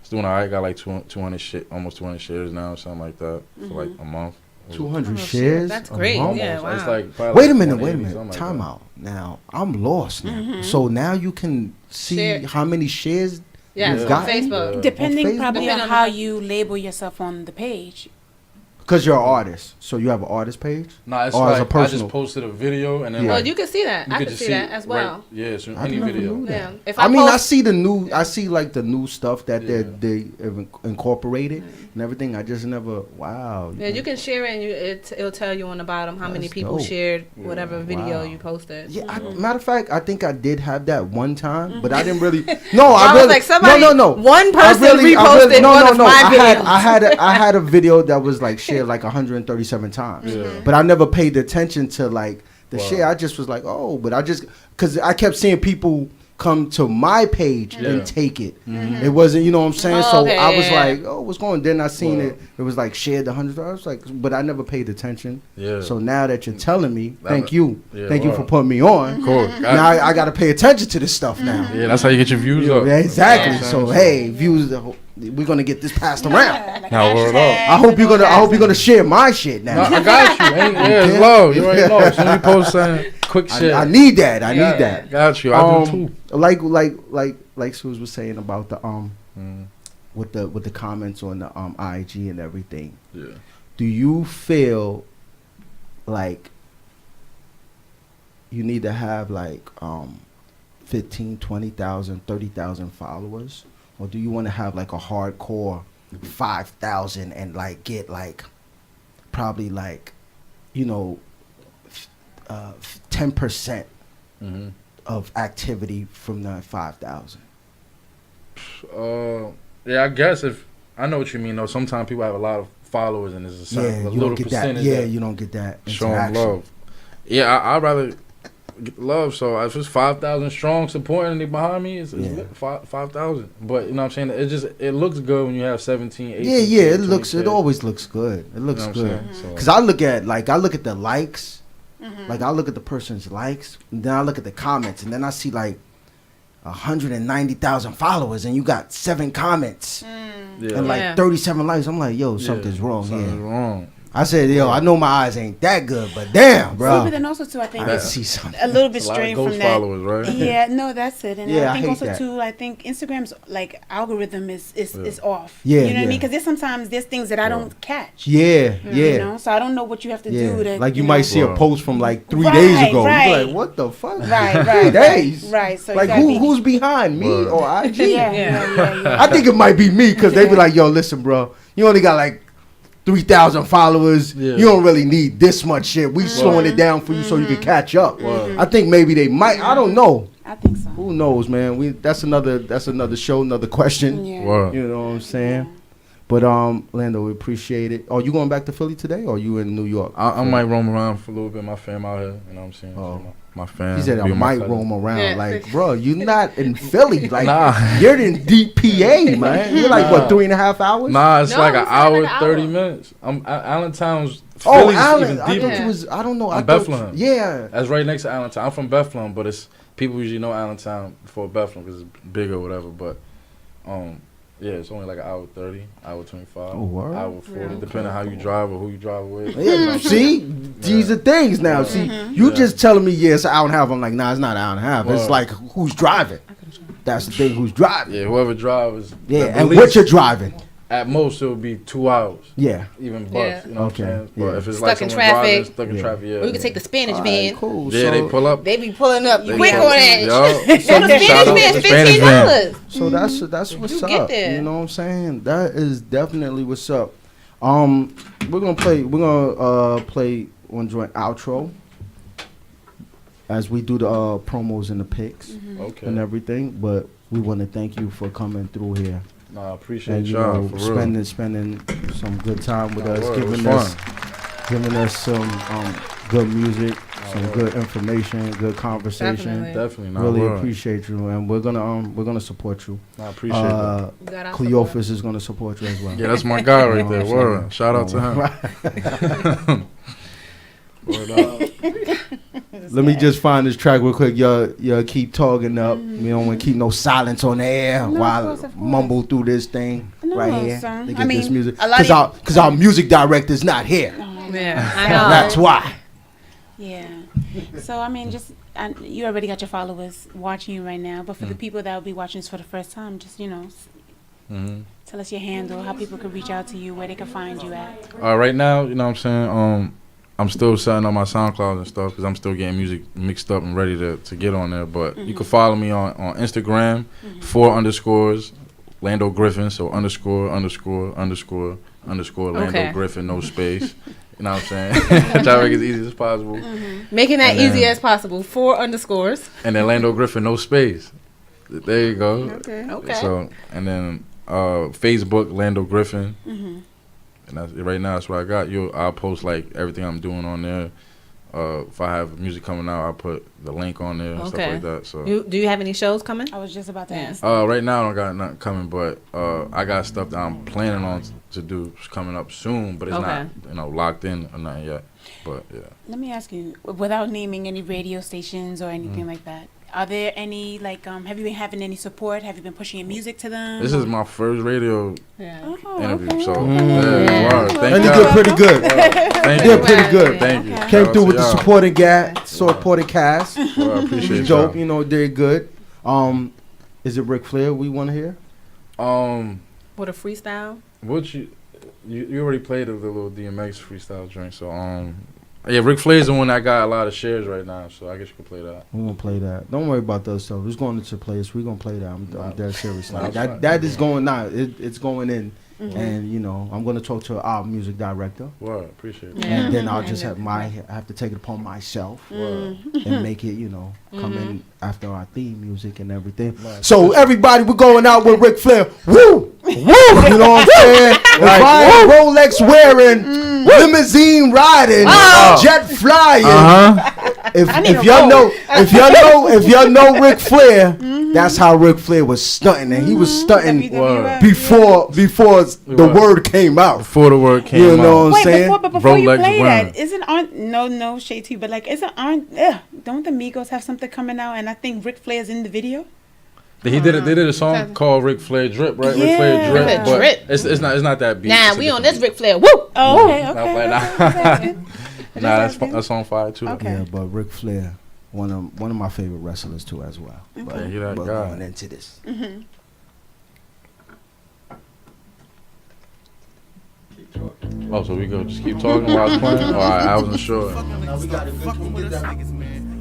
doing alright. Got like 200 almost 200 shares now, or something like that for like a month. 200 shares? That's great. Yeah, wow. It's like wait a minute. Time out. Now, I'm lost now. So now you can see how many shares you've got? On Facebook. Depending probably on how you label yourself on the page. Because you're an artist. So you have an artist page? Nah, it's or like as a personal? I just posted a video and then Well, you can see that. I can see that as well. Right, yeah, it's any video. Yeah. If I see the new. I see like the new stuff that they incorporated and everything. I just never. Wow. Yeah, you can share it and it'll tell you on the bottom how many people shared whatever video you posted. Yeah. Matter of fact, I think I did have that one time, but I didn't really. No, I was really. like somebody. No. One person reposted one of my videos. I had a video that was like shared like 137 times, but I never paid attention to like the share. I just was like, but because I kept seeing people come to my page and take it. It wasn't, you know what I'm saying? So I was like, what's going on? Then I seen it was like shared 100. I was like, but I never paid attention. So now that you're telling me, thank you for putting me on. Cool. Now I got to pay attention to this stuff now. Yeah, that's how you get your views up. Yeah, exactly. So hey, views. We're gonna get this passed around. Now word up. I hope you're gonna share my shit now. No, I got you. It's low. You already know. So you post something quick shit. I need that. I need that. Got you. I do too. Like Suze was saying about the with the comments on the IG and everything. Yeah. Do you feel like you need to have like 15, 20,000, 30,000 followers? Or do you want to have like a hardcore 5,000 and like get like probably like 10% of activity from the 5,000? Yeah, I guess if I know what you mean though. Sometimes people have a lot of followers and there's a certain you little don't get percentage. that. Yeah, you don't get that Showing interaction. love. Yeah, I'd rather get love. So if it's 5,000 strong supporting and they behind me, it's 5,000. But you know what I'm saying? It looks good when you have 17, 18. Yeah, it always looks good. It looks good. Because I look at the likes. Like I look at the person's likes, and then I look at the comments, and then I see like 190,000 followers, and you got 7 comments and like 37 likes. I'm like, yo, something's wrong here. Something's wrong. I said, yo, I know my eyes ain't that good, but damn, bro. But then also too, I think I it's see something. a little bit strange from that. Followers, right? Yeah, no, that's it. And Yeah, I think I hate also that. too, I think Instagram's like algorithm is off. Yeah, you know what I mean? yeah. Because there's things that I don't catch. Yeah, yeah. You know, so I don't know what you have to do to. Like you might see a post from like 3 Right, days ago. right. You're like, what the fuck? Right, 3 days. Right. So you like gotta be- who's behind me or IG? Yeah. I think it might be me because they be like, yo, listen, bro, you only got like 3,000 followers. You don't really need this much shit. We slowing it down for you so you can catch up. I think maybe they might. I don't know. I think so. Who knows, man? That's another show, another question. Yeah. Wow. You know what I'm saying? But Lando, we appreciate it. Are you going back to Philly today, or are you in New York? I might roam around for a little bit. My fam out here, you know what I'm saying? So my fam. He said I be with my might cousin. roam around. Like, bro, you're not in Philly. Like, Nah. you're in deep PA, man. You're like, what, 3.5 hours? Nah, it's like an hour, like an 30 hour. minutes. Allentown's. Oh, Philly's Allen. even I thought deeper. you was, I don't know. I'm I thought, Bethlehem. Yeah. That's right next to Allentown. I'm from Bethlehem, but it's people usually know Allentown before Bethlehem because it's big or whatever. But yeah, it's only like an hour 30, hour 25, Oh, word? hour 40, depending on how you drive or who you drive with. Yeah, see, these are things now. See, you just telling me, yeah, it's an hour and a half. I'm like, nah, it's not an hour and a half. It's Word. like, who's driving? That's the thing, who's driving. Yeah, whoever drives. Yeah, at and least what you're driving. At most, it would be 2 hours. Yeah. Even bus, Yeah. you know what I'm saying? But if it's Stuck like in someone driving, traffic. stuck in traffic, yeah. Or you can take the Spanish All van. right, cool. Yeah, so, they pull up. They be pulling up They quick pull- on that. Yo. The Spanish Shout out van to is the Spanish van. $15. So that's what's You up. get there. You know what I'm saying? That is definitely what's up. We're gonna play one joint outro as we do the promos and the picks Okay. and everything. But we want to thank you for coming through here. Nah, I appreciate And you y'all, know, for real. spending some good time with Nah, us, word, it was giving us some good music, some good information, good conversation. Definitely, nah, Really word. appreciate you, and we're gonna support you. I appreciate that. You got our Cleophas is gonna support you as well. Yeah, that's my guy right You know there. what I'm Word. saying? Shout out to him. Word up. Let me just find this track real quick. Y'all keep talking up. We don't want to keep no silence on the air No, of while course, of course. mumble through this thing right here. son. To I get this mean, music a lot because our music director's not here. Yeah, I know. That's why. Yeah. So I mean, you already got your followers watching you right now, but for the people that will be watching this for the first time, just tell us your handle, how people can reach out to you, where they can find you at. Right now, you know what I'm saying? I'm still setting up my SoundCloud and stuff because I'm still getting music mixed up and ready to get on there. But you can follow me on Instagram, 4 underscores, Lando Griffin. So ___ Lando Griffin, no space. You know what I'm saying? Try to make it as easy as possible. Making that And then- easy as possible. 4 underscores. And then Lando Griffin, no space. There you go. Okay. So, and then Facebook, Lando Griffin. And right now, that's what I got. I'll post like everything I'm doing on there. If I have music coming out, I'll put the link on there and stuff like that. So, do you have any shows coming? I was just about to ask. right now I don't got nothing coming, but I got stuff that I'm planning on to do coming up soon, but it's not locked in or nothing yet. But yeah. Let me ask you, without naming any radio stations or anything like that, are there any have you been having any support? Have you been pushing your music to them? This is my first radio interview, so And thank you you. did pretty good. Thank You you. did pretty good. Thank you. Came Shout through out with to the y'all. supporting cast. Well, I appreciate It was dope. y'all. You know, did good. Is it Ric Flair we want to hear? With a freestyle? What you already played the little DMX freestyle joint, so yeah, Ric Flair's the one that got a lot of shares right now, so I guess you can play that. We're gonna play that. Don't worry about the other stuff. It's going into place. We're gonna play that. I'm dead serious. Nah, Like, that's that is going now. It's going in and you know I'm gonna talk to our music director. Wow, appreciate it. And then I'll just I have to take it upon myself and make it, you know, come in after our theme music and everything. So everybody, we're going out with Ric Flair. Woo! Woo! You know what I'm saying? Like, Ryan Rolex wearing, limousine riding, jet flying. If y'all know Ric Flair, that's how Ric Flair was stunting, and he was stunting before the word came out. Before the word came out. You know what I'm saying? Before you play that, no shade to you, but like, don't the Migos have something coming out? And I think Ric Flair's in the video. They did a song called Ric Flair Drip, right? Yeah. Ric Flair Drip. But Drip. it's not that beat. Nah, we on this Ric Flair. Woo! Oh, okay. Nah, that's on fire too. Okay. Yeah, but Ric Flair, one of my favorite wrestlers too as well. But that we're guy. going into this. Oh, so we go just keep talking while I was playing? All right, I wasn't sure. No, we got it.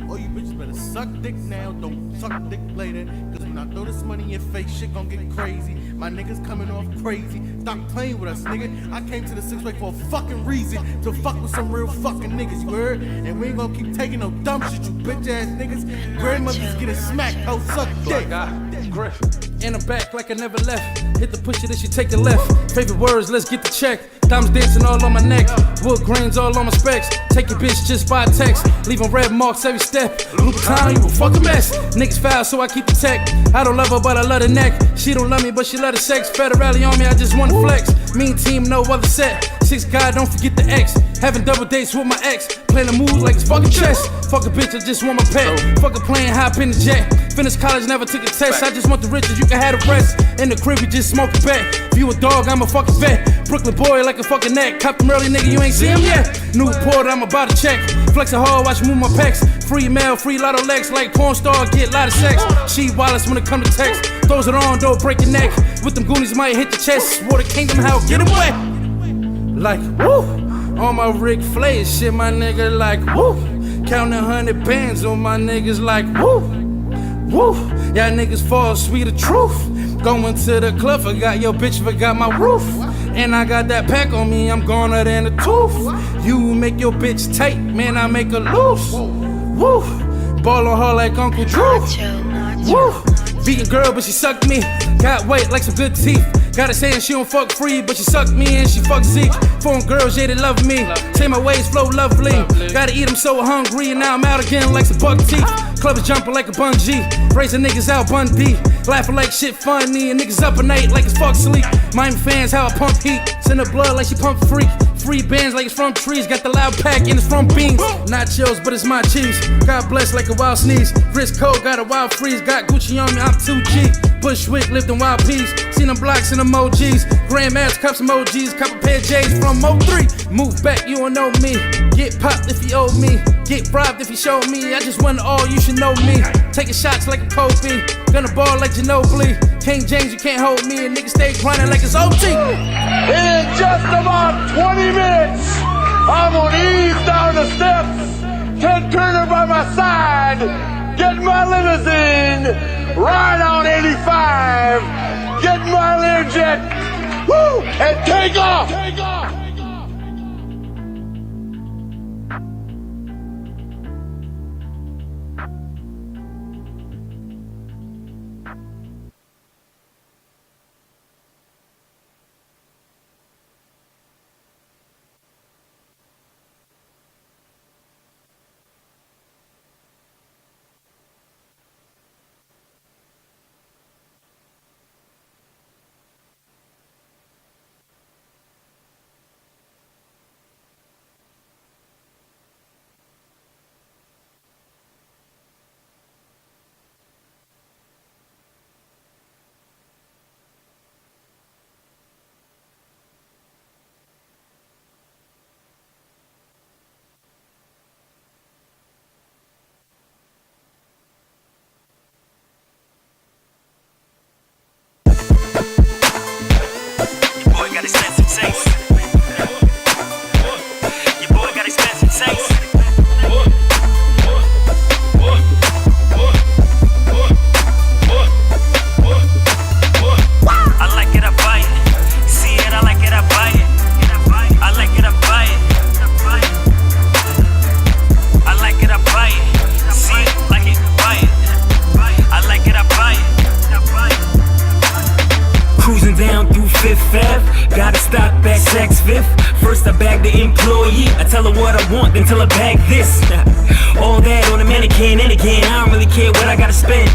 All you bitches better suck dick now, don't suck dick later. Cause when I throw this money in your face, shit gon' get crazy. My niggas coming off crazy. Stop playing with us, nigga. I came to the 6-way for a fucking reason. To fuck with some real fucking niggas, you heard? And we ain't gonna keep taking no dumb shit, you bitch ass niggas. Grandmothers getting smacked, ho, suck dick. Griffin. In the back like I never left. Hit the push it, then she take the left. Favorite words, let's get the check. Diamonds dancing all on my neck. Wood grains all on my specs. Take your bitch just by text. Leaving red marks every step. Louboutin, you a fucking mess. Niggas foul, so I keep the tech. I don't love her, but I love the neck. She don't love me, but she love the sex. Federale on me, I just wanna flex. Mean team, no other set. 6 guy, don't forget the X. Having double dates with my ex. Playing the moves like it's fucking chess. Fuck a bitch, I just want my pet. Fuck a plane, hop in the jet. Finished college, never took a test. I just want the riches, you can have the rest. In the crib, you just smoke a bet. If you a dog, I'm a fucking vet. Brooklyn boy like a fucking neck. Cop them early, nigga, you ain't see him yet. Newport, I'm about to check. Flex a hard, watch me move my pecs. Free mail, free lotto legs. Like porn star, get lot of sex. She Wallace when it come to text. Throws it on, don't break your neck. With them goonies, might hit the chest. Swore the kingdom, how get him wet. Like, woo. On my Ric Flair shit, my nigga, like, woo. Counting 100 bands on my niggas, like, woo. Woo. Y'all niggas fall sweet of truth. Going to the club, forgot your bitch, forgot my roof. And I got that pack on me, I'm goner than a tooth. You make your bitch tight, man, I make her loose. Woo. Ball on her like Uncle Drew. Woo. Beating girl, but she sucked me. Got weight like some good teeth. Got her saying she don't fuck free, but she sucked me and she fucked Zeke. Foreign girls, yeah, they love me. Say my ways flow lovely. Gotta eat, I'm so hungry, and now I'm out again like some buck teeth. Club is jumping like a bungee. Raising niggas out, Bun B. Laughing like shit funny, and niggas up at night like it's fuck sleep. Miami fans, how I pump heat. Send her blood like she pump freak. Free bands like it's from trees. Got the loud pack and it's from beans. Not chills, but it's my cheese. God bless like a wild sneeze. Wrist cold, got a wild freeze. Got Gucci on me, I'm 2G. Bushwick, lifting wild peas. Seen them blocks and emojis. Grandmaster cups emojis. Couple pair of J's from 03. Move back, you don't know me. Get popped if you owe me. Get robbed if you show me. I just want all, you should know me. Taking shots like a Kobe. Gonna ball like Ginobili. King James, you can't hold me. And niggas stay grinding like it's OT. In just about 20 minutes, I'm gonna ease down the steps. Ted Turner by my side. Get my limousine. Ride on 85. Get my Learjet. Woo! And take off. Take off. want, then tell her bag this. All that on a mannequin, and again, I don't really care what I gotta spend.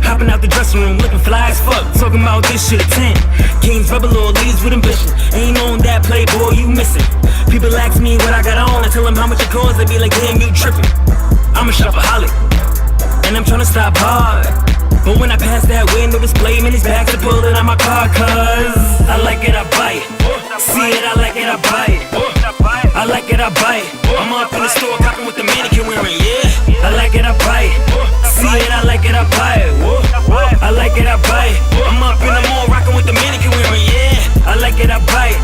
Hopping out the dressing room, looking fly as fuck, talking about this shit at 10. Kings, rebel, or ladies with ambition. Ain't on that playboy, you missing. People ask me what I got on, I tell them how much it costs, they be like, damn, you tripping. I'm a shopaholic, and I'm tryna stop hard. But when I pass that window display, man, his bags are pulling out my car, cause I like it, I buy it. See it, I like it, I buy it. I like it, I buy it. I'm up in the store copping with the mannequin wearing, yeah. I like it, I buy it. See it, I like it, I buy it. I like it, I buy it. I'm up in the mall rocking with the mannequin wearing, yeah. I like it, I buy it.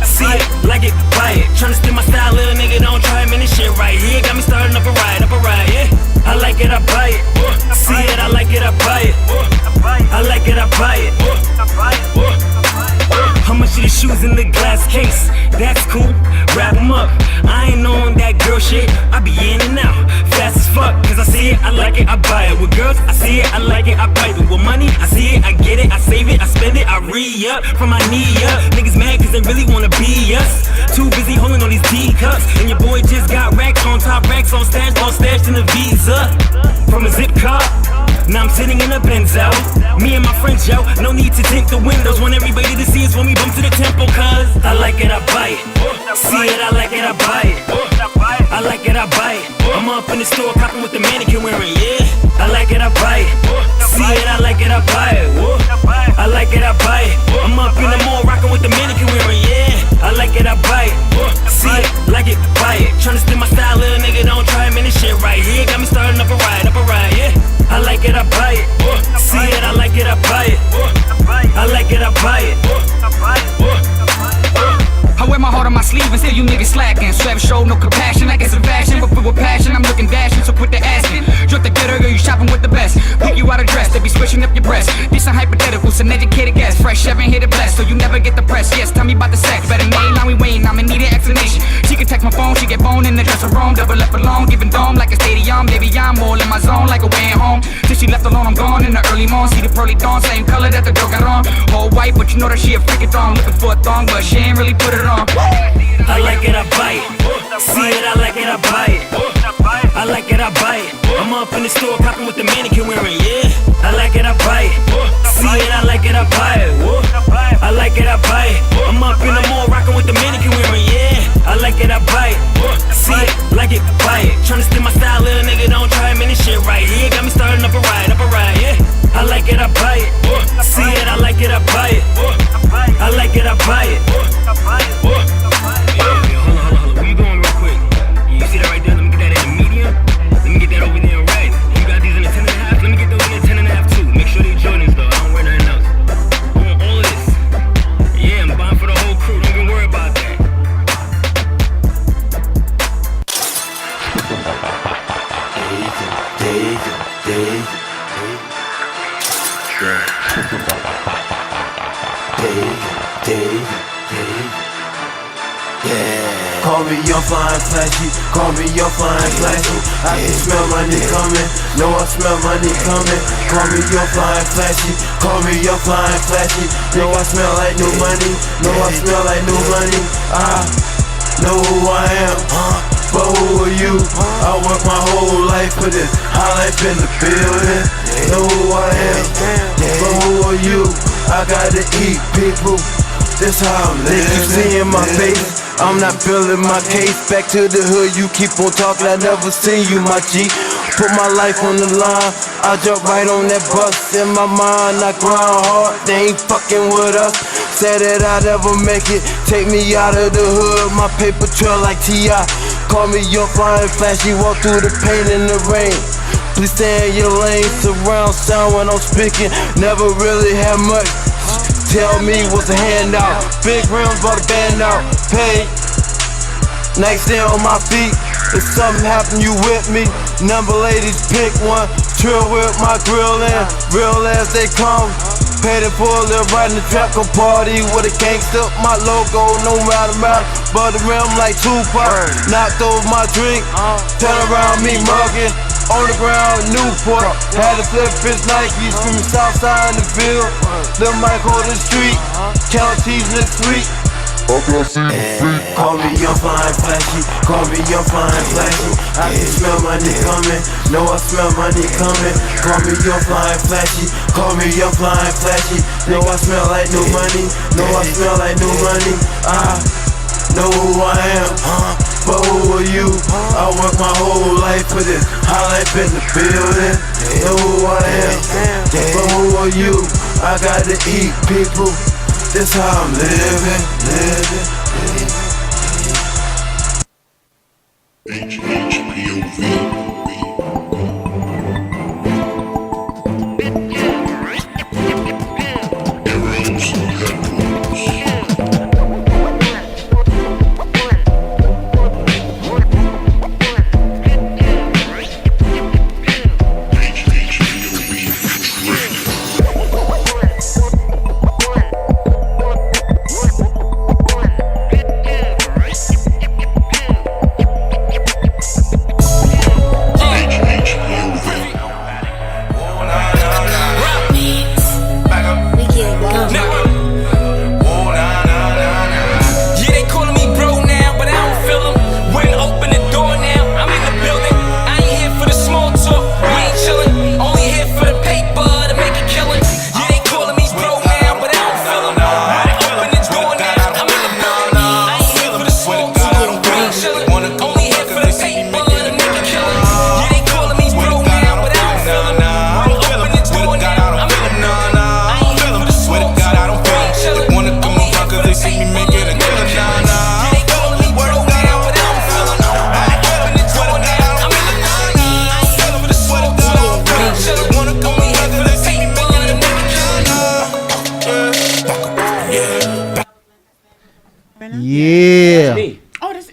See it, like it, buy it. Tryna steal my style, little nigga, don't try man, this shit right here got me starting up a ride, yeah. I like it, I buy it. See it, I like it, I buy it. I like it, I buy it. How much of the shoes in the glass case? That's cool, wrap them up. I ain't on that girl shit, I be in and out, fast as fuck. Cause I see it, I like it, I buy it. With girls, I see it, I like it, I buy it. With money, I see it, I get it, I save it, I spend it, I re-up from my knee up. Niggas mad cause they really wanna be us. Too busy holding on these D-cups. And your boy just got racks on top, racks on stash, all stashed in a Visa. From a zip car, now I'm sitting in a Benzo. Me and my friends, yo, no need to tint the windows. Want everybody to see us when we bump to the temple. Cause I like it, I buy it. See it, I like it, I buy it. I like it, I buy it. I'm up in the store copping with the mannequin wearing, yeah. I like it, I buy it. See it, I like it, I buy it. I like it, I buy it. I'm up in the mall rocking with the mannequin wearing, yeah. I like it, I buy it. See it, like it, buy it. Tryna steal my style, little nigga, don't try man, this shit right here got me starting up a ride, yeah. I like it, I buy it. See it, I like it, I buy it. I like it, I buy it. I wear my heart on my sleeve and still you niggas slacking. Swab show, no compassion, I guess some fashion. But with passion, I'm looking dashing, so quit the asking. Drip the getter, girl, you shopping with the best. Pick you out of dress, they be switching up your breast. These are hypotheticals, an educated guess. Fresh, haven't hit it blessed, so you never get the press. Yes, tell me about the sex, better name, now we waiting, I'ma need an explanation. She can text my phone, she get bone in the dressing room. Double left alone, giving dome like a stadium. Baby, I'm all in my zone, like a way at home. Till she left alone, I'm gone in the early morn. See the pearly dawn, same color that the girl got on. All white, but you know that she a freaking thong. Looking for a thong, but she ain't really put it on. I like it, I buy it. See it, I like it, I buy it. I like it, I buy it. I'm up in the store copping with the mannequin wearing, yeah. I like it, I buy it. See it, I like it, I buy it. I like it, I buy it. I'm up in the mall rocking with the mannequin wearing, yeah. I like it, I buy it. See it, like it, buy it. Tryna steal my style, little nigga, don't try man, this shit right here got me starting up a ride, yeah. I like it, I buy it. See it, I like it, I buy it. I like it, I buy it. Hold on, where you going real quick? You see that right there? Let me get that in the medium. Let me get that over there in red. You got these in the 10.5. Let me get those in the 10.5 too. Make sure they Jordans though. I don't wear nothing else. I want all of this. Yeah, I'm buying for the whole crew. Don't even worry about that. Call me your flying flashy, call me your flying flashy. I can smell money coming, know I smell money coming. Call me your flying flashy, call me your flying flashy. Know I smell like new money, know I smell like new money. I know who I am, but who are you? I work my whole life for this, high life in the building. Know who I am, but who are you? I gotta eat people, this how I'm living. You seeing my face, I'm not feeling my case. Back to the hood, you keep on talking, I never seen you, my G. Put my life on the line, I jump right on that bus. In my mind, I grind hard, they ain't fucking with us. Said that I'd ever make it, take me out of the hood. My paper trail like T.I. Call me your flying flashy, walk through the pain and the rain. Please stay in your lane, surround sound when I'm speaking. Never really had much, tell me what's a handout. Big rims bought a band out, pay. Nightstand on my feet, if something happen you with me. Number ladies pick one, trill with my grill in. Real as they come, paid it for a little ride in the track, a party with a gangster. My logo, no matter matter, but the rim like Tupac. Knocked over my drink, turn around me mugging. On the ground, Newport, had to flip his Nikes from the south side of the field. Lil' Mike on the street, count cheese in the street. Call me young, flying flashy. Call me young, flying flashy. I can smell money coming. No, I smell money coming. Call me young, flying flashy. Call me young, flying flashy. No, I smell like new money. No, I smell like new money. I know who I am, but who are you? I work my whole life for this. Hallett in the building. Know who I am, but who are you? I got to eat people. This how I'm living. HHPOV.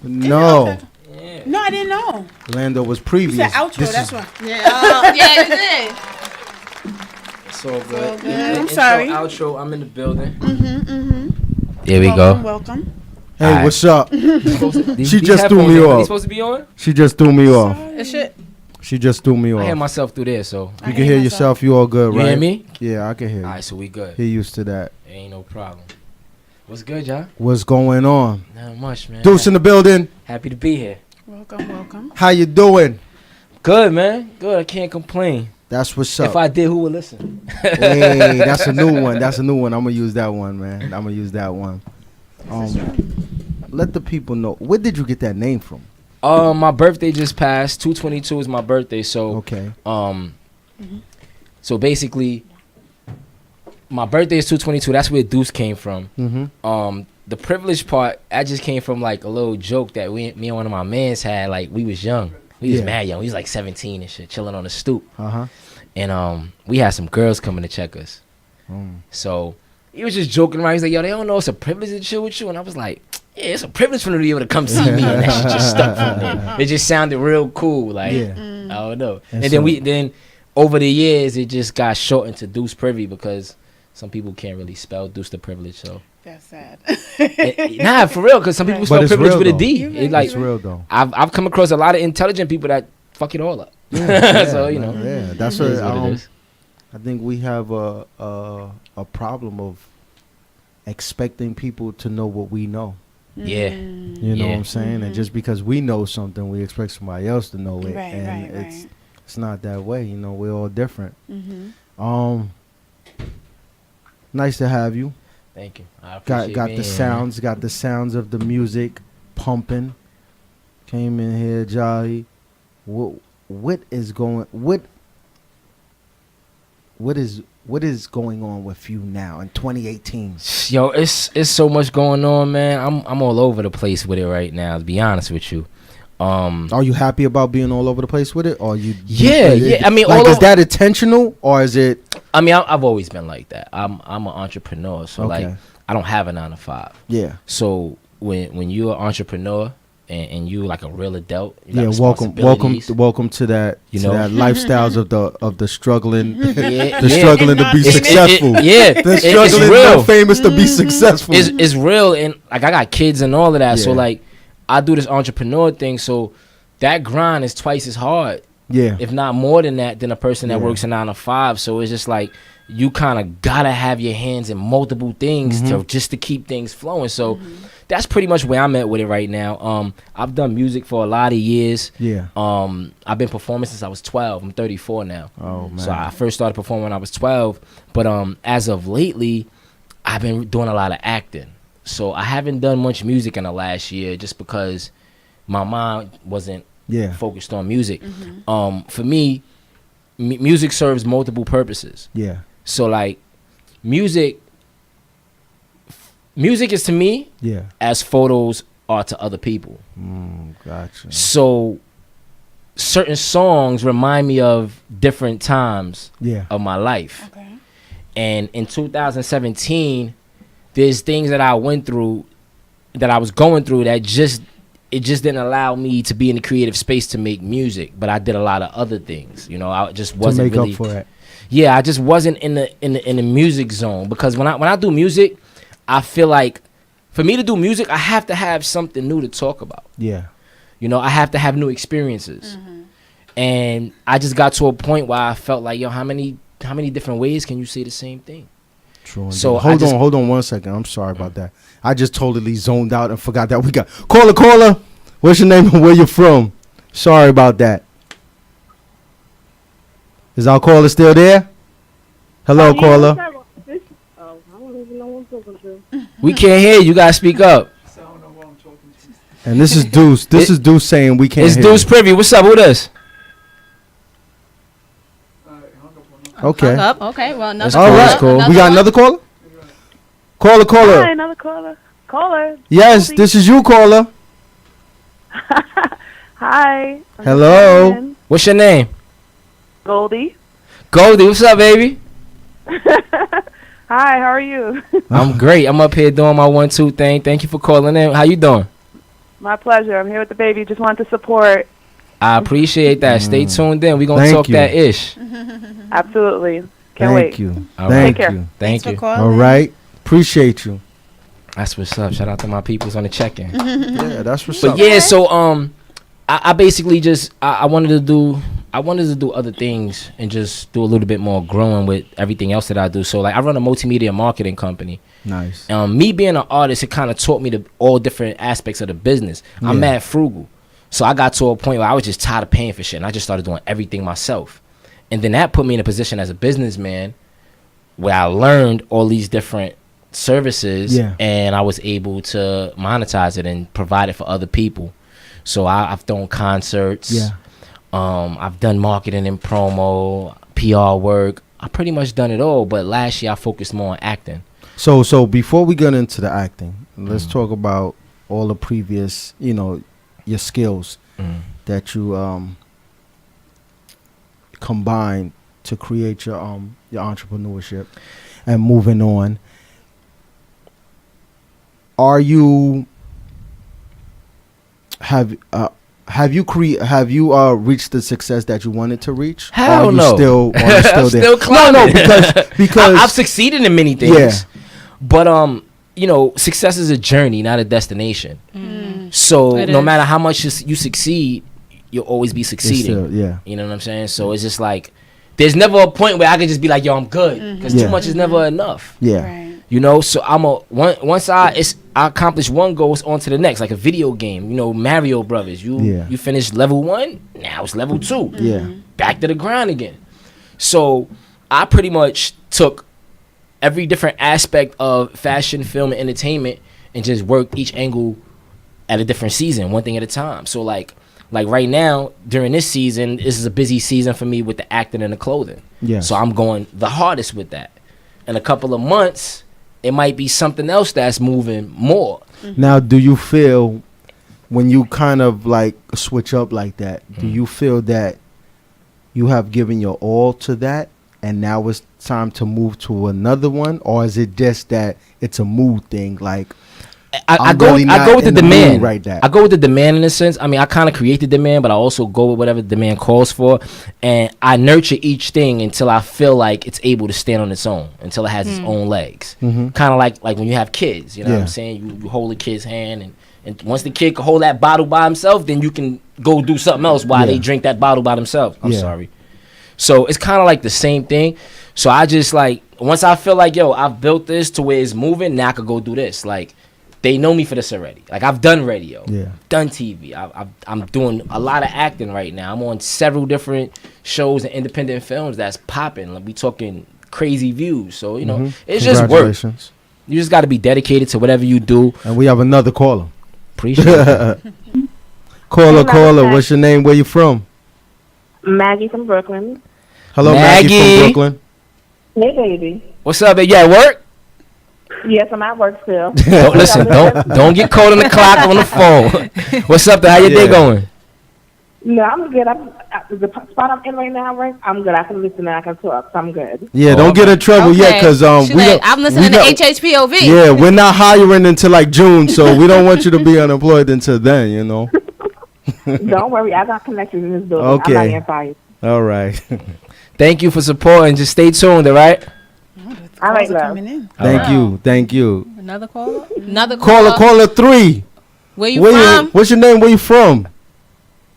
No. No, I didn't know. Lando was previous. You said outro, that's why. Yeah, you did. It's all good. I'm sorry. Outro, I'm in the building. Here we go. Welcome. Hey, Right. what's up? She just threw me Are off. they supposed to be on? She just threw me off. It should. She just threw me I hear off. myself through there, so. You can hear yourself. You all good, You right? hear me? Yeah, I can hear you. Alright, so we good. He used to that. Ain't no problem. What's good, y'all? What's going on? Not much, man. Duce in the building. Happy to be here. Welcome. How you doing? Good, man. Good. I can't complain. That's what's up. If I did, who would listen? Hey, that's a new one. That's a new one. I'm gonna use that one, man. I'm gonna use that one. Let the people know. Where did you get that name from? My birthday just passed. 2/22 is my birthday, so okay. So basically, my birthday is 2/22. That's where Duce came from. Mm-hmm. The privilege part, I just came from like a little joke that me and one of my mans had. Like we was young. We was mad young. We was like 17 and shit, chilling on the stoop. And we had some girls coming to check us. So he was just joking around. He's like, "Yo, they don't know it's a privilege to chill with you." And I was like, "Yeah, it's a privilege for them to be able to come see me." And that shit just stuck from there. It just sounded real cool. Like I don't know. And then over the years, it just got shortened to Duce Privi because some people can't really spell Duce the privilege. So that's sad. Nah, for real, because some people spell privilege with a D. It's real though. I've come across a lot of intelligent people that fuck it all up. So you know, that's what it is. I think we have a problem of expecting people to know what we know. Yeah. You know what I'm saying? And just because we know something, we expect somebody else to know it. It's not that way. You know, we're all different. Nice to have you. Thank you. I appreciate got the sounds, got the sounds of the music pumping. Came in here, jolly. What is going on with you now in 2018? Yo, it's so much going on, man. I'm all over the place with it right now, to be honest with you. Are you happy about being all over the place with it, or you? Yeah. I mean, like, is that intentional, or is it? I mean, I've always been like that. I'm an entrepreneur, so like I don't have a 9-to-5. Yeah. So when you're an entrepreneur and you like a real adult, you got welcome to that. You know, that lifestyles of the struggling, struggling to be successful. The struggling, real famous to be successful. It's real, and like I got kids and all of that. So like I do this entrepreneur thing, so that grind is twice as hard. Yeah. If not more than that, than a person that works a 9-to-5. So it's just like you kind of gotta have your hands in multiple things to keep things flowing. So that's pretty much where I'm at with it right now. I've done music for a lot of years. Yeah. I've been performing since I was 12. I'm 34 now. Oh man. So I first started performing when I was 12, but as of lately, I've been doing a lot of acting. So I haven't done much music in the last year just because my mind wasn't focused on music. For me, music serves multiple purposes. Yeah. So like music is to me as photos are to other people. Gotcha. So certain songs remind me of different times of my life. Okay. And in 2017, there's things that I went through, that I was going through, that it just didn't allow me to be in the creative space to make music. But I did a lot of other things. You know, I just wasn't to make really up for it. Yeah, I just wasn't in the music zone, because when I do music, I feel like for me to do music, I have to have something new to talk about. Yeah. You know, I have to have new experiences. And I just got to a point where I felt like, yo, how many different ways can you say the same thing? True. So hold on 1 second. I'm sorry about that. I just totally zoned out and forgot that we got caller. What's your name and where you from? Sorry about that. Is our caller still there? Hello, caller. I don't even know who I'm talking to. We can't hear you. You gotta speak up. And this is Duce. This is Duce saying we can't. It's hear Duce you. Privi. What's up with us? Okay. Hung up. Okay. Well, another All right. caller. We got another caller. Caller. Hi, another caller. Caller. Yes, Goldie. this is you, caller. Hi. Hello. What's your name? Goldie. Goldie. What's up, baby? Hi. How are you? I'm great. I'm up here doing my 1-2 thing. Thank you for calling in. How you doing? My pleasure. I'm here with the baby. Just wanted to support. I appreciate that. Stay tuned in. We're going to Thank talk you. that ish. Absolutely. Can't Thank wait. you. All Thank Take care. you. Thank you. All right. Appreciate you. That's what's up. Shout out to my peoples on the check-in. Yeah, that's what's But up. yeah, so I basically just I wanted to do other things and just do a little bit more growing with everything else that I do. So like I run a multimedia marketing company. Nice. Me being an artist, it kind of taught me all different aspects of the business. I'm mad frugal. So I got to a point where I was just tired of paying for shit, and I just started doing everything myself. And then that put me in a position as a businessman where I learned all these different services, and I was able to monetize it and provide it for other people. So I've done concerts. I've done marketing and promo, PR work. I pretty much done it all, but last year I focused more on acting. So before we get into the acting, let's talk about all the previous, your skills that you combined to create your entrepreneurship and moving on. Have you reached the success that you wanted to reach? Hell no. Still there? Still climbing. No, because I've succeeded in many things. But success is a journey, not a destination. So no matter how much you succeed, you'll always be succeeding. Still, you know what I'm saying? So it's just like there's never a point where I can just be like, yo, I'm good, because too much is never enough. So once I accomplish one goal, it's on to the next, like a video game. Mario Brothers. You finish level 1, now it's level 2. Back to the grind again. So I pretty much took every different aspect of fashion, film, and entertainment and just worked each angle at a different season, one thing at a time. So like right now, during this season, this is a busy season for me with the acting and the clothing. So I'm going the hardest with that. In a couple of months, it might be something else that's moving more. Now, do you feel when you kind of like switch up like that, do you feel that you have given your all to that and now it's time to move to another one? Or is it just that it's a mood thing? Like, I go with the demand. I go with the demand in a sense. I mean, I kind of create the demand, but I also go with whatever the demand calls for, and I nurture each thing until I feel like it's able to stand on its own, until it has its own legs. Kind of like when you have kids, you know what I'm saying? You hold a kid's hand, and once the kid can hold that bottle by himself, then you can go do something else while they drink that bottle by themselves. I'm sorry. So it's kind of like the same thing. So I just like, once I feel like, yo, I've built this to where it's moving, now I could go do this. Like, they know me for this already. Like I've done radio, Yeah. done TV. I'm doing a lot of acting right now. I'm on several different shows and independent films that's popping. Like we talking crazy views. So you know, it's just work. Congratulations. You just got to be dedicated to whatever you do. And we have another caller. Appreciate it. Caller, what's your name? Where you from? Maggie from Brooklyn. Hello, Maggie from Brooklyn. Hey, baby. What's up, baby? You at work? Yes, I'm at work still. Don't get caught on the clock on the phone. What's up, though? How your day going? No, I'm good. The spot I'm in right now, right? I'm good. I can listen and I can talk, so I'm good. Yeah, don't get in trouble yet, because I'm listening to HHPOV. Yeah, we're not hiring until like June, so we don't want you to be unemployed until then, you know. Don't worry, I got connections in this building. Okay. I'm not getting fired. All right. Thank you for supporting. Just stay tuned, all right? All right, love. Thank you. Another caller? Another Caller 3. Where you from? What's your name? Where you from?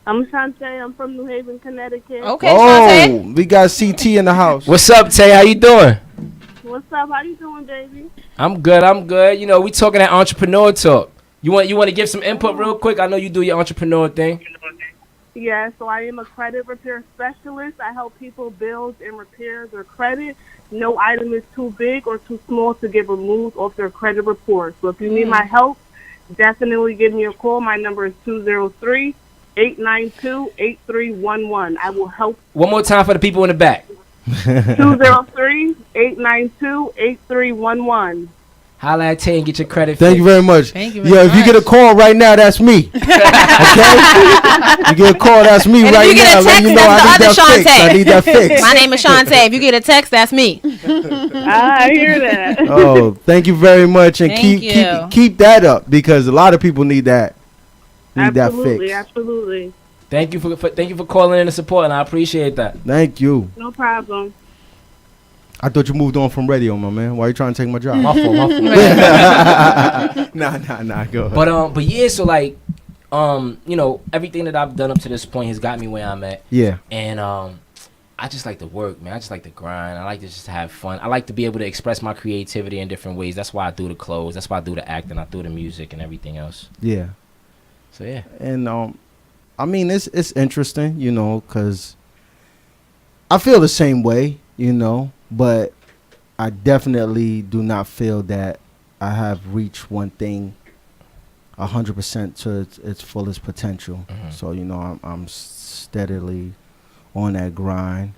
I'm Shantae. I'm from New Haven, Connecticut. Okay, Shantae. We got CT in the house. What's up, Tay? How you doing? What's up? How you doing, baby? I'm good. You know, we talking that entrepreneur talk. You want to give some input real quick? I know you do your entrepreneur thing. Yeah, so I am a credit repair specialist. I help people build and repair their credit. No item is too big or too small to get removed off their credit report. So if you need my help, definitely give me a call. My number is 203-892-8311. I will help. One more time for the people in the back. 203-892-8311. Holla at Tay and get your credit. Thank you very much. Thank you Yo, if you get a call right now, that's me. Okay? You get a call, that's me And right if you get now. a text, Let me know I that's the other need that fix. I need that fix. My name is Shantae. If you get a text, that's me. I hear that. Oh, thank you very much, and Thank you. keep that up, because a lot of people need that. Absolutely, that fix. absolutely. Thank you for calling in and supporting. I appreciate that. Thank you. No problem. I thought you moved on from radio, my man. Why are you trying to take my job? My fault. Nah, go ahead. But yeah, so like, you know, everything that I've done up to this point has got me where I'm at. Yeah. And I just like to work, man. I just like to grind. I like to just have fun. I like to be able to express my creativity in different ways. That's why I do the clothes. That's why I do the acting. I do the music and everything else. Yeah. So yeah. And I mean, it's interesting, you know, because I feel the same way, you know, but I definitely do not feel that I have reached one thing 100% to its fullest potential. So, you know, I'm steadily on that grind.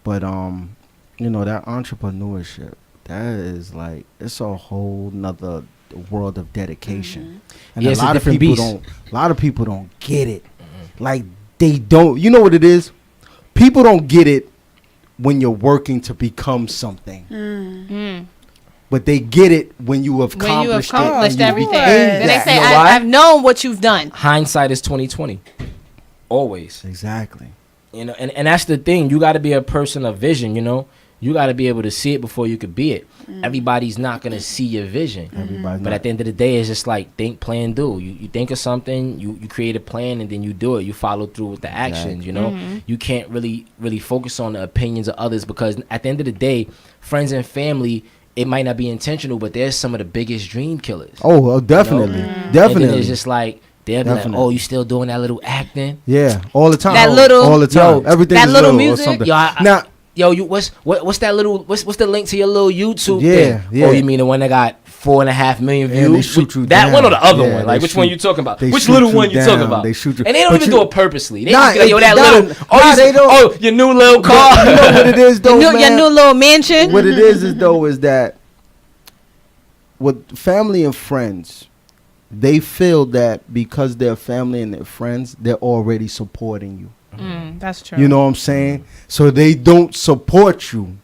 But you know, that entrepreneurship, that is like, it's a whole nother world of dedication. And Yeah, a it's a lot of different people beast. don't get it. Like, they don't. You know what it is? People don't get it when you're working to become something. But they get it when you have accomplished everything. Then They say, I've known what you've done. Hindsight is 20/20. Always. Exactly. You know, and that's the thing. You got to be a person of vision, you know. You got to be able to see it before you could be it. Everybody's not going to see your vision. But at the end of the day, it's just like think, plan, do. You think of something, you create a plan, and then you do it. You follow through with the actions, you know. You can't really focus on the opinions of others, because at the end of the day, friends and family, it might not be intentional, but they're some of the biggest dream killers. Oh, definitely. You know? Definitely. And then it's just like, they'll be like, oh, you still doing that little acting? Yeah, all the time. That all the time. Everything that is little or music. something. Yo, you what's that little what's the link to your little YouTube Yeah, thing? yeah. Oh, you mean the one that got 4.5 million Yeah, they views? shoot you that down. one or the other Yeah, one? Like, they which one shoot- you talking about? they Which shoot little you one you talking down. about? They shoot you- And they don't but even you- do it purposely. They Nah, just be like, yo, that nah, little. they don't. Oh, your new little car. You know what it is, though, Your man? new little mansion. What it is though, is that with family and friends, they feel that because they're family and they're friends, they're already supporting you. That's true. You know what I'm saying? So they don't support you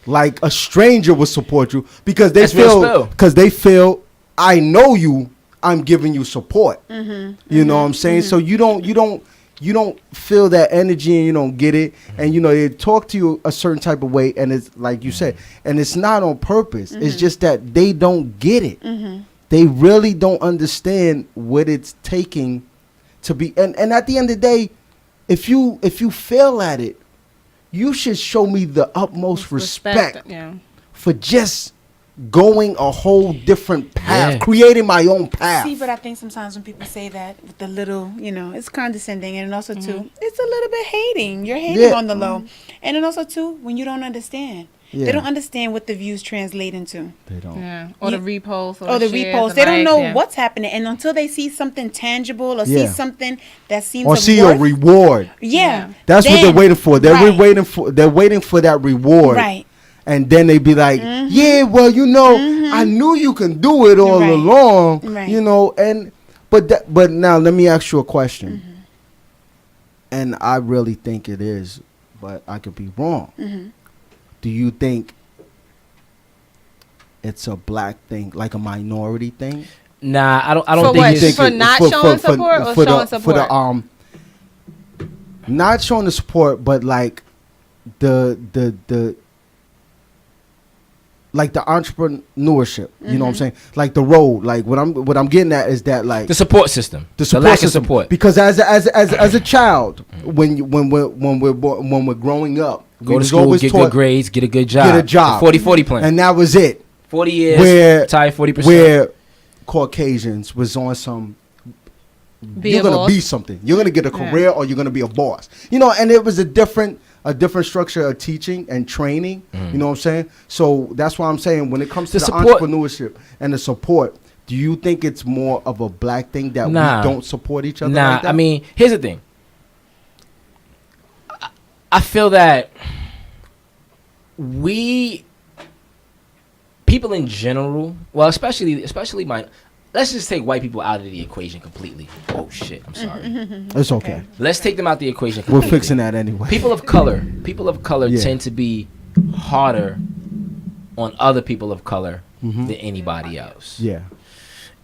like a stranger would support you, because they That's real feel I know you, I'm giving you support. You know what I'm saying? So you don't feel that energy, and you don't get it, and you know they talk to you a certain type of way, and it's like you said, and it's not on purpose. It's just that they don't get it. They really don't understand what it's taking to be, and at the end of the day, if you fail at it, you should show me the utmost respect Yeah. for just going a whole different path, creating my own path. See, but I think sometimes when people say that with the little, it's condescending, and also too, it's a little bit hating. You're hating on the low, and then also too, when you don't understand. They don't understand what the views translate into. They don't. Yeah. Or the reposts. Or the reposts. They don't know what's happening. And until they see something tangible or see something that seems or see a reward. Yeah. That's what they're waiting for. They're waiting for that reward. Right. And then they be like, yeah, well, I knew you can do it all along. Right. But now let me ask you a question. And I really think it is, but I could be wrong. Do you think it's a black thing, like a minority thing? Nah, I don't think it's for not showing support or showing support. Not showing the support, but like the entrepreneurship. You know what I'm saying? Like the road. Like what I'm getting at is that like the support system. The lack of support. Because as a child, when we're growing up, go to school, get good grades, get a good job. Get a job. 40-40 plan. And that was it. 40 years, retire 40%. Where Caucasians was on some, you're going to be something. You're going to get a career or you're going to be a boss. And it was a different structure of teaching and training. You know what I'm saying? So that's why I'm saying when it comes to the entrepreneurship and the support, do you think it's more of a black thing that we don't support each other like that? I mean, here's the thing. I feel that people in general, well, especially mine. Let's just take white people out of the equation completely. Oh shit, I'm sorry. It's okay. Let's take them out the equation completely. We're fixing that anyway. People of color tend to be harder on other people of color than anybody else. Yeah.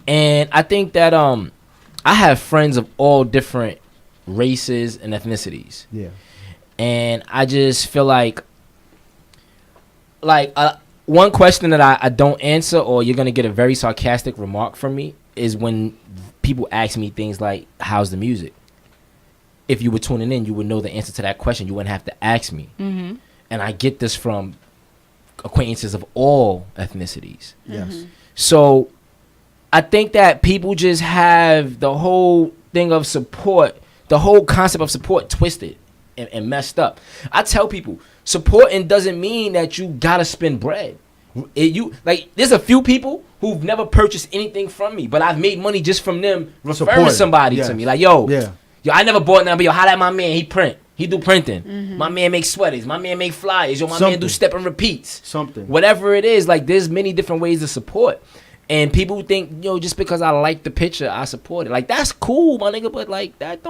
And I think that I have friends of all different races and ethnicities. Yeah. And I just feel like one question that I don't answer, or you're going to get a very sarcastic remark from me, is when people ask me things like, how's the music? If you were tuning in, you would know the answer to that question. You wouldn't have to ask me. And I get this from acquaintances of all ethnicities. Yes. So I think that people just have the whole thing of support, the whole concept of support twisted and messed up. I tell people, supporting doesn't mean that you gotta spend bread. There's a few people who've never purchased anything from me, but I've made money just from them referring somebody to me. Like, yo, I never bought nothing, but yo, holla at my man, he do printing. My man makes sweaters, my man make flyers, yo, my man do step and repeats. Something. Whatever it is, like there's many different ways to support. And people think, yo, just because I like the picture, I support it. Like, that's cool, my nigga, but like that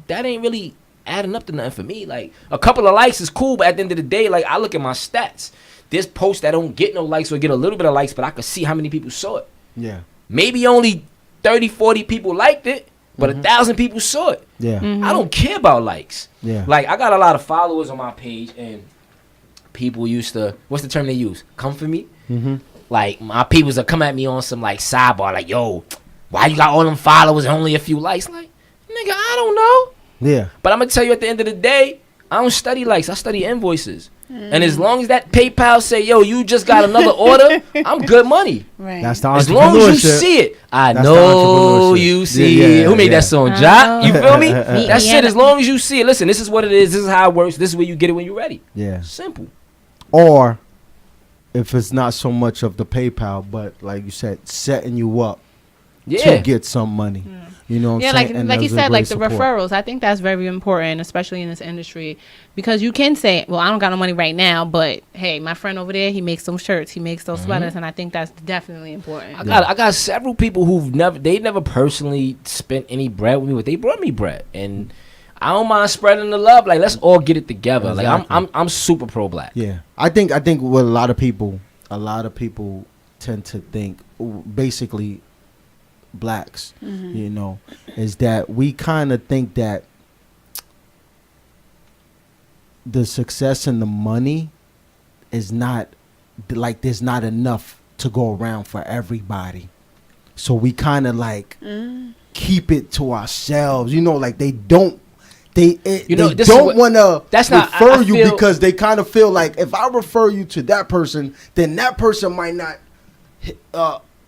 ain't really adding up to nothing for me. Like, a couple of likes is cool, but at the end of the day, like, I look at my stats. There's posts that don't get no likes or get a little bit of likes, but I can see how many people saw it. Yeah. Maybe only 30, 40 people liked it, but 1,000 people saw it. Yeah. I don't care about likes. Yeah. Like, I got a lot of followers on my page, and people used to, what's the term they use? Come for me? Like, my peoples will come at me on some, like, sidebar, like, yo, why you got all them followers and only a few likes? Like, nigga, I don't know. Yeah. But I'm going to tell you, at the end of the day, I don't study likes. I study invoices. And as long as that PayPal say, yo, you just got another order, I'm good money. Right. That's the as long as you see it. I know you see it. Who made that song? Ja? You feel me? That shit, as long as you see it. Listen, this is what it is. This is how it works. This is where you get it when you're ready. Yeah. Simple. Or if it's not so much of the PayPal, but like you said, setting you up to get some money. You know what I'm saying? like you said, like the referrals. I think that's very important, especially in this industry, because you can say, well, I don't got no money right now, but hey, my friend over there, he makes those shirts, he makes those sweaters, and I think that's definitely important. I got several people who've never personally spent any bread with me, but they brought me bread, and I don't mind spreading the love. Like, let's all get it together. Exactly. Like, I'm super pro black. Yeah, I think what a lot of people tend to think, basically blacks, you know, is that we kind of think that the success and the money is not, like, there's not enough to go around for everybody. So we kind of like keep it to ourselves, you know, like they don't they don't want to refer you because they kind of feel like if I refer you to that person, then that person might not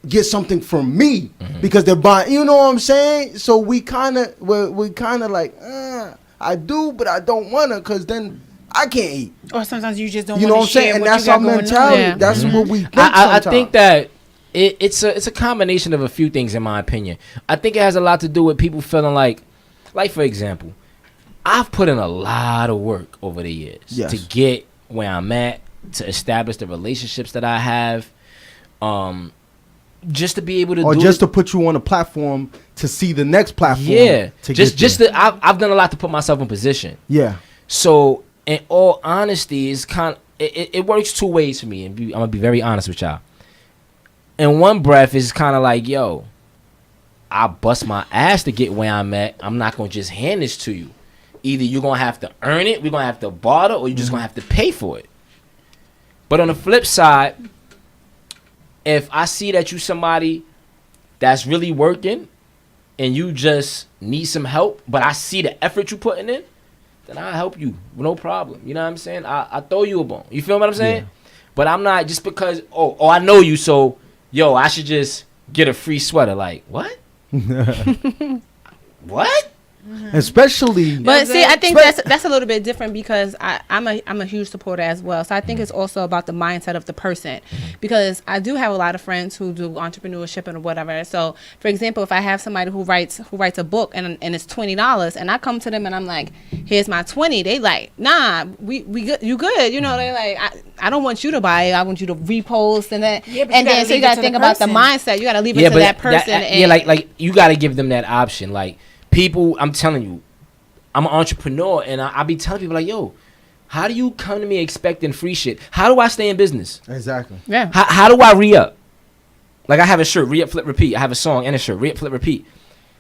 get something from me because they're buying. You know what I'm saying? So we kind of like I do, but I don't want to because then I can't eat. Or sometimes you just don't. You know what I'm saying? And that's our mentality. Yeah. That's what we think. I think that it's a combination of a few things in my opinion. I think it has a lot to do with people feeling like for example, I've put in a lot of work over the years to get where I'm at, to establish the relationships that I have, just to be able to to put you on a platform to see the next platform. Yeah, I've done a lot to put myself in position. Yeah. So in all honesty, it's it works two ways for me, and I'm gonna be very honest with y'all. In one breath, it's kind of like, yo, I bust my ass to get where I'm at. I'm not gonna just hand this to you. Either you're gonna have to earn it, we're gonna have to barter, or you're just gonna have to pay for it. But on the flip side, if I see that you somebody that's really working and you just need some help, but I see the effort you putting in, then I'll help you. No problem. You know what I'm saying? I throw you a bone. You feel what I'm saying? Yeah. But I'm not just because, I know you, so, yo, I should just get a free sweater. Like, what? What? Especially, but see, I think that's a little bit different because I'm a huge supporter as well. So I think it's also about the mindset of the person, because I do have a lot of friends who do entrepreneurship and whatever. So for example, if I have somebody who writes a book and it's $20, and I come to them and I'm like, here's my $20, they like, nah, we good, you good, you know? They like, I don't want you to buy it, I want you to repost and that. Yeah, and then so you gotta think about the mindset. You gotta leave it to that person. Like you gotta give them that option. Like, people, I'm telling you, I'm an entrepreneur, and I be telling people like, yo, how do you come to me expecting free shit? How do I stay in business? Exactly. Yeah. How do I re-up? Like, I have a shirt, re-up, flip, repeat. I have a song and a shirt, re-up, flip, repeat.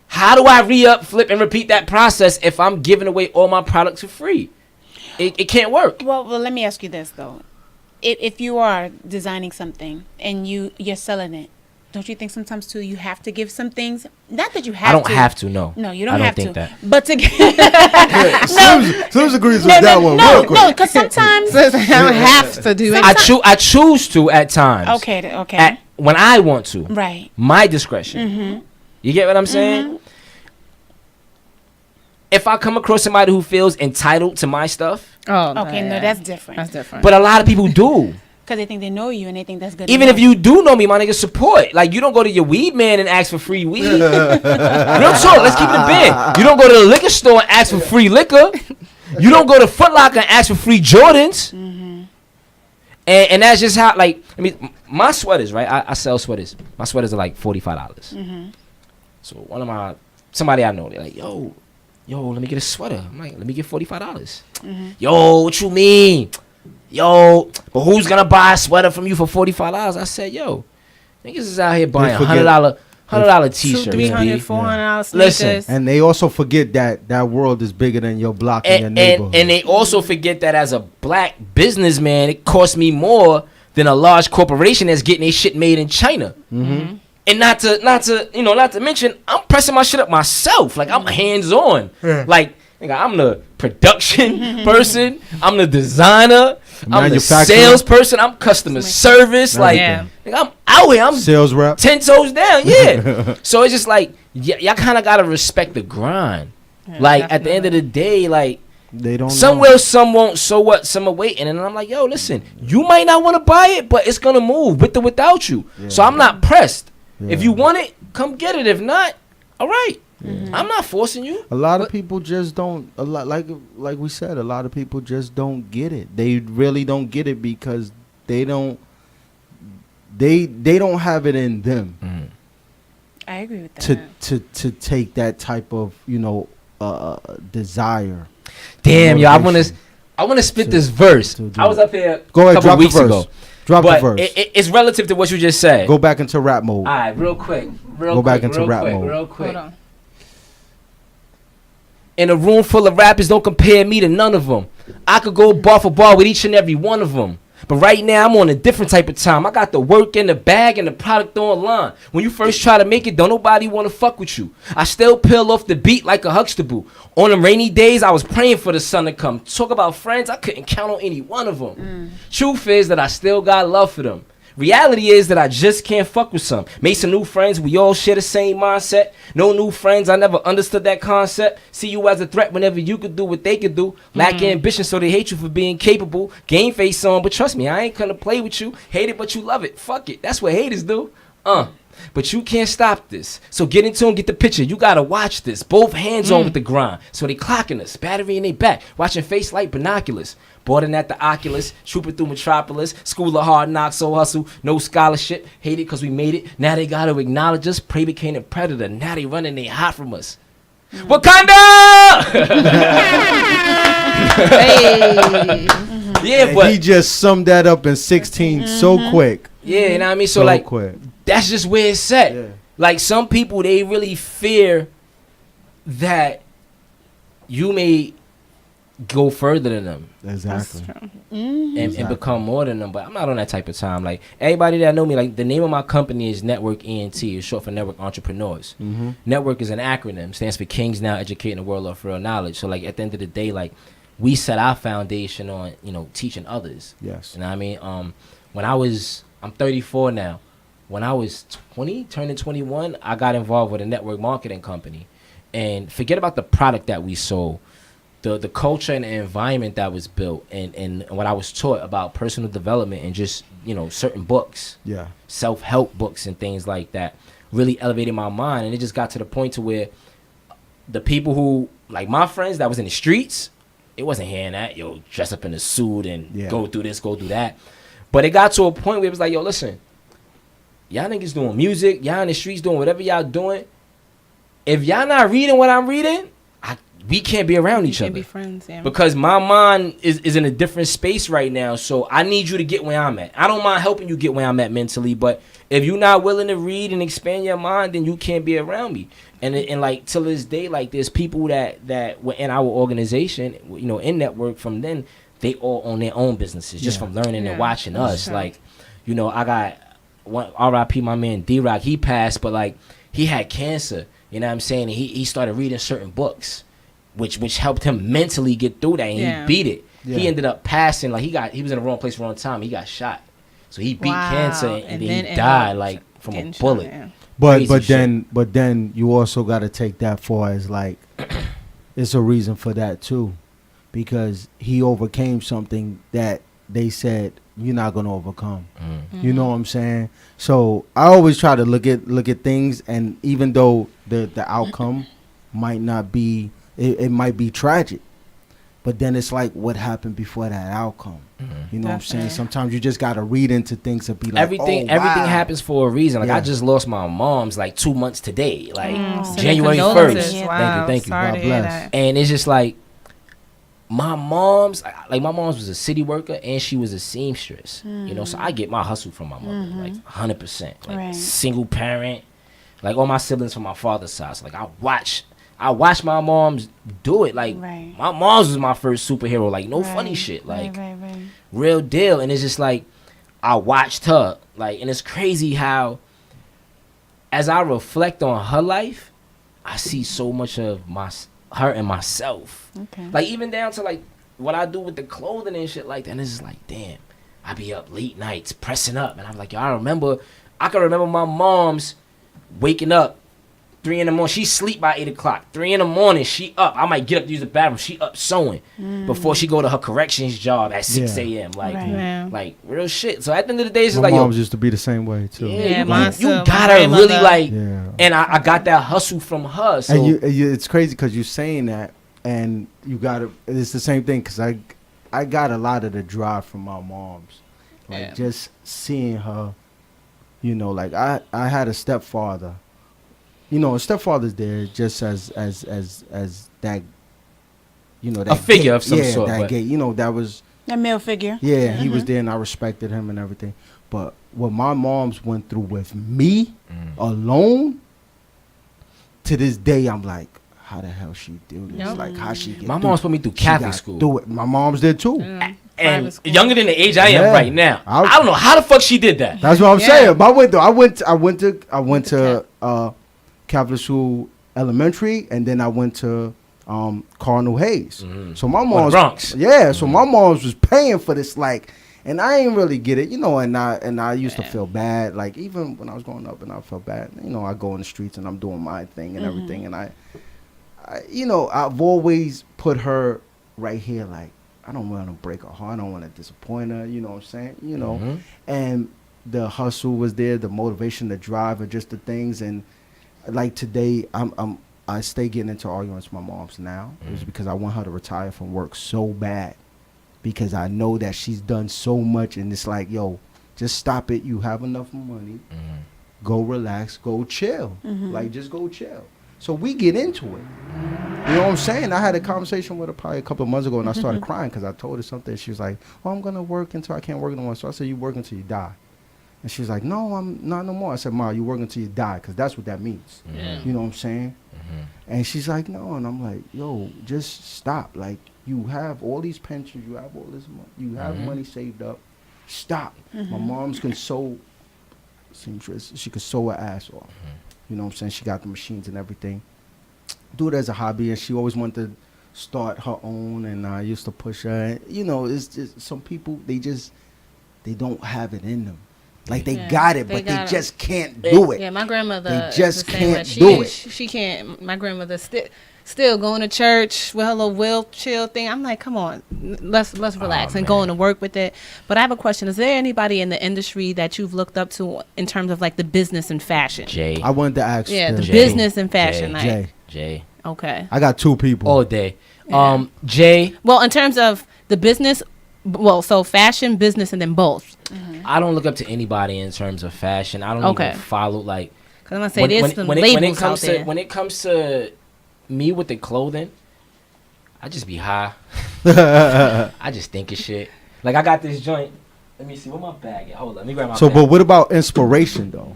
How do I re-up, flip, and repeat that process if I'm giving away all my products for free? It can't work. Well, let me ask you this, though. If you are designing something and you're selling it, don't you think sometimes too you have to give some things? Not that you have to. I don't have to. No. No, you don't have to. I don't think that. But to Suze agrees with that one. No, because sometimes I don't have to do it. I choose to at times. Okay. When I want to. Right. My discretion. Mm-hmm. You get what I'm saying? Mm-hmm. If I come across somebody who feels entitled to my stuff. Oh, okay. No, that's different. That's different. But a lot of people do. Because they think they know you and they think that's good. Even if you do know me, my nigga, support. Like, you don't go to your weed man and ask for free weed. Real talk, let's keep it a bed. You don't go to the liquor store and ask for free liquor. You don't go to Foot Locker and ask for free Jordans. Mm-hmm. And that's just how, like, I mean, my sweaters, right? I sell sweaters. My sweaters are like $45. Mm-hmm. So somebody I know, they're like, yo, let me get a sweater. I'm like, let me get $45. Mm-hmm. Yo, what you mean? Yo, but who's gonna buy a sweater from you for $45? I said, yo, niggas is out here buying $100 t-shirts, $300, $400 sneakers. Listen, and they also forget that world is bigger than your block and your neighborhood. And they also forget that as a black businessman, it costs me more than a large corporation that's getting their shit made in China. Mm-hmm. And not to mention, I'm pressing my shit up myself. Like, I'm hands-on. Yeah. Like, nigga, I'm the production person. I'm the designer. I'm the salesperson. I'm customer service. Like, nigga, I'm out here. I'm sales rep. 10 toes down. Yeah. So it's just like, y'all kind of got to respect the grind. Yeah, like, definitely. At the end of the day, like, they don't some will, some won't. So what? Some are waiting. And I'm like, yo, listen, you might not want to buy it, but it's going to move with or without you. Yeah. So I'm not pressed. Yeah. If you want it, come get it. If not, all right. Mm-hmm. I'm not forcing you. A lot of people just don't. Like we said, a lot of people just don't get it. They really don't get it because they don't. They don't have it in them. Mm-hmm. I agree with that. To take that type of desire. Damn, yo, I want to spit this verse. I was up here a couple weeks ago. Drop the verse. It's relative to what you just said. Go back into rap mode. All right, real quick. Go back into rap mode. Real quick. Hold on. In a room full of rappers, don't compare me to none of them. I could go bar for bar with each and every one of them. But right now, I'm on a different type of time. I got the work in the bag and the product online. When you first try to make it, don't nobody want to fuck with you. I still peel off the beat like a Huxtable. On them rainy days, I was praying for the sun to come. Talk about friends, I couldn't count on any one of them. Truth is that I still got love for them. Reality is that I just can't fuck with some. Made some new friends, we all share the same mindset. No new friends, I never understood that concept. See you as a threat whenever you could do what they could do. Lack ambition, so they hate you for being capable. Game face on, but trust me, I ain't gonna play with you. Hate it, but you love it. Fuck it, that's what haters do. But you can't stop this. So get into and get the picture. You gotta watch this. Both hands on with the grind. So they clocking us, battery in their back, watching face like binoculars. Boarding at the Oculus, trooping through Metropolis, school of hard knocks, so hustle, no scholarship. Hate it because we made it. Now they gotta acknowledge us. Prey became a predator. Now they running, they hot from us. Wakanda! Yeah, but he just summed that up in 16 so quick. Yeah, you know what I mean? So like, quick. That's just where it's at. Yeah. Like some people, they really fear that you may go further than them. Exactly. And become more than them. But I'm not on that type of time. Like everybody that know me, like the name of my company is Network ENT. It's short for Network Entrepreneurs. Network is an acronym. Stands for Kings Now Educating the World of Real Knowledge. So like at the end of the day, like we set our foundation on, you know, teaching others. Yes. You know what I mean? When I'm 34 now. When I was 20, turning 21, I got involved with a network marketing company. And forget about the product that we sold. The culture and the environment that was built and what I was taught about personal development and just, you know, certain books, self-help books and things like that really elevated my mind. And it just got to the point to where the people who, like my friends that was in the streets, it wasn't hearing that, yo, dress up in a suit and go through this, go do that. But it got to a point where it was like, yo, listen, y'all niggas doing music, y'all in the streets doing whatever y'all doing. If y'all not reading what I'm reading, we can't be around each other. Be friends, because my mind is in a different space right now. So I need you to get where I'm at. I don't mind helping you get where I'm at mentally, but if you're not willing to read and expand your mind, then you can't be around me. And like till this day, like there's people that were in our organization, you know, in network from then, they all own their own businesses just from learning and watching us. True. Like, you know, I got one R.I.P. my man D-Rock. He passed, but like he had cancer. You know what I'm saying? And he started reading certain books, which helped him mentally get through that, and he beat it. He ended up passing. Like he was in the wrong place, wrong time. He got shot, so he beat cancer, and then he died like from a bullet. But then you also got to take that for as like it's a reason for that too, because he overcame something that they said you're not gonna overcome. You know what I'm saying? So I always try to look at things, and even though the outcome might not be, it might be tragic, but then it's like what happened before that outcome. You know what I'm saying? Sometimes you just gotta read into things and be like, everything happens for a reason. Like I just lost my mom's like 2 months today, like January 1st. Wow. Thank you. God bless. And it's just like my mom's was a city worker and she was a seamstress. You know, so I get my hustle from my mother, like 100%. Like single parent, like all my siblings from my father's side. So like I watched my moms do it. Like my mom's was my first superhero. Like no funny shit. Like real deal. And it's just like I watched her. Like, and it's crazy how as I reflect on her life, I see so much of her and myself. Like even down to like what I do with the clothing and shit like that. And it's just like, damn, I be up late nights pressing up. And I'm like, yo, I can remember my mom's waking up 3 in the morning. She sleep by 8 o'clock. 3 in the morning, she up. I might get up to use the bathroom. She up sewing before she go to her corrections job at 6 a.m. Like, like real shit. So at the end of the day, it's just like, my mom's used to be the same way too. Yeah, you gotta really like. And I got that hustle from her. So and it's crazy because you're saying that, and you gotta. It's the same thing because I got a lot of the drive from my mom's, like just seeing her. You know, like I had a stepfather. You know, a stepfather's there just as that, you know, that a figure of some sort. That gay, you know, that was a male figure. Yeah, he was there, and I respected him and everything. But what my mom's went through with me alone, to this day, I'm like, how the hell she do this? Like, how she get my mom's put me through Catholic school. Do it. My mom's did too. and younger than the age I am Yeah. right now. I don't know how the fuck she did that. That's what I'm saying. But I went to Catholic School Elementary, and then I went to Cardinal Hayes. So my mom's Bronx. Yeah, so my mom's was paying for this, like, and I ain't really get it, you know. And I used to feel bad, like even when I was growing up, and I felt bad. You know, I go in the streets and I'm doing my thing and everything, and I, you know, I've always put her right here, like, I don't want to break her heart. I don't want to disappoint her. You know what I'm saying? You know, and the hustle was there, the motivation, the drive, and just the things. And like today, I stay getting into arguments with my mom's now. It's because I want her to retire from work so bad, because I know that she's done so much, and it's like, yo, just stop it. You have enough money. Go relax. Go chill. Like, just go chill. So we get into it. You know what I'm saying? I had a conversation with her probably a couple of months ago, and I started crying because I told her something. She was like, oh, I'm going to work until I can't work no more. So I said, you work until you die. And she was like, no, I'm not no more. I said, Ma, you work until you die, because that's what that means. You know what I'm saying? And she's like, no. And I'm like, yo, just stop. Like, you have all these pensions. You have all this money. You have money saved up. Stop. My mom's can sew. She could sew her ass off. You know what I'm saying? She got the machines and everything. Do it as a hobby, and she always wanted to start her own, and I used to push her. And, you know, it's just some people, they don't have it in them. Like, they got it, but they just can't do it. Yeah, my grandmother. They just the same way. can't do it. She can't. My grandmother still going to church with her little wheelchair thing. I'm like, come on, let's relax and going to work with it. But I have a question: is there anybody in the industry that you've looked up to in terms of like the business and fashion? Jay. I wanted to ask. Yeah, the business and fashion. Jay. Okay. I got two people all day. Jay. Well, in terms of the business, so fashion, business, and then both. I don't look up to anybody in terms of fashion. I don't even follow, like. Because I'm gonna say there's some labels out there. When it comes to me with the clothing, I just be high. I just think of shit. Like, I got this joint. Let me see, where my bag at? Hold on, let me grab my bag. But what about inspiration though?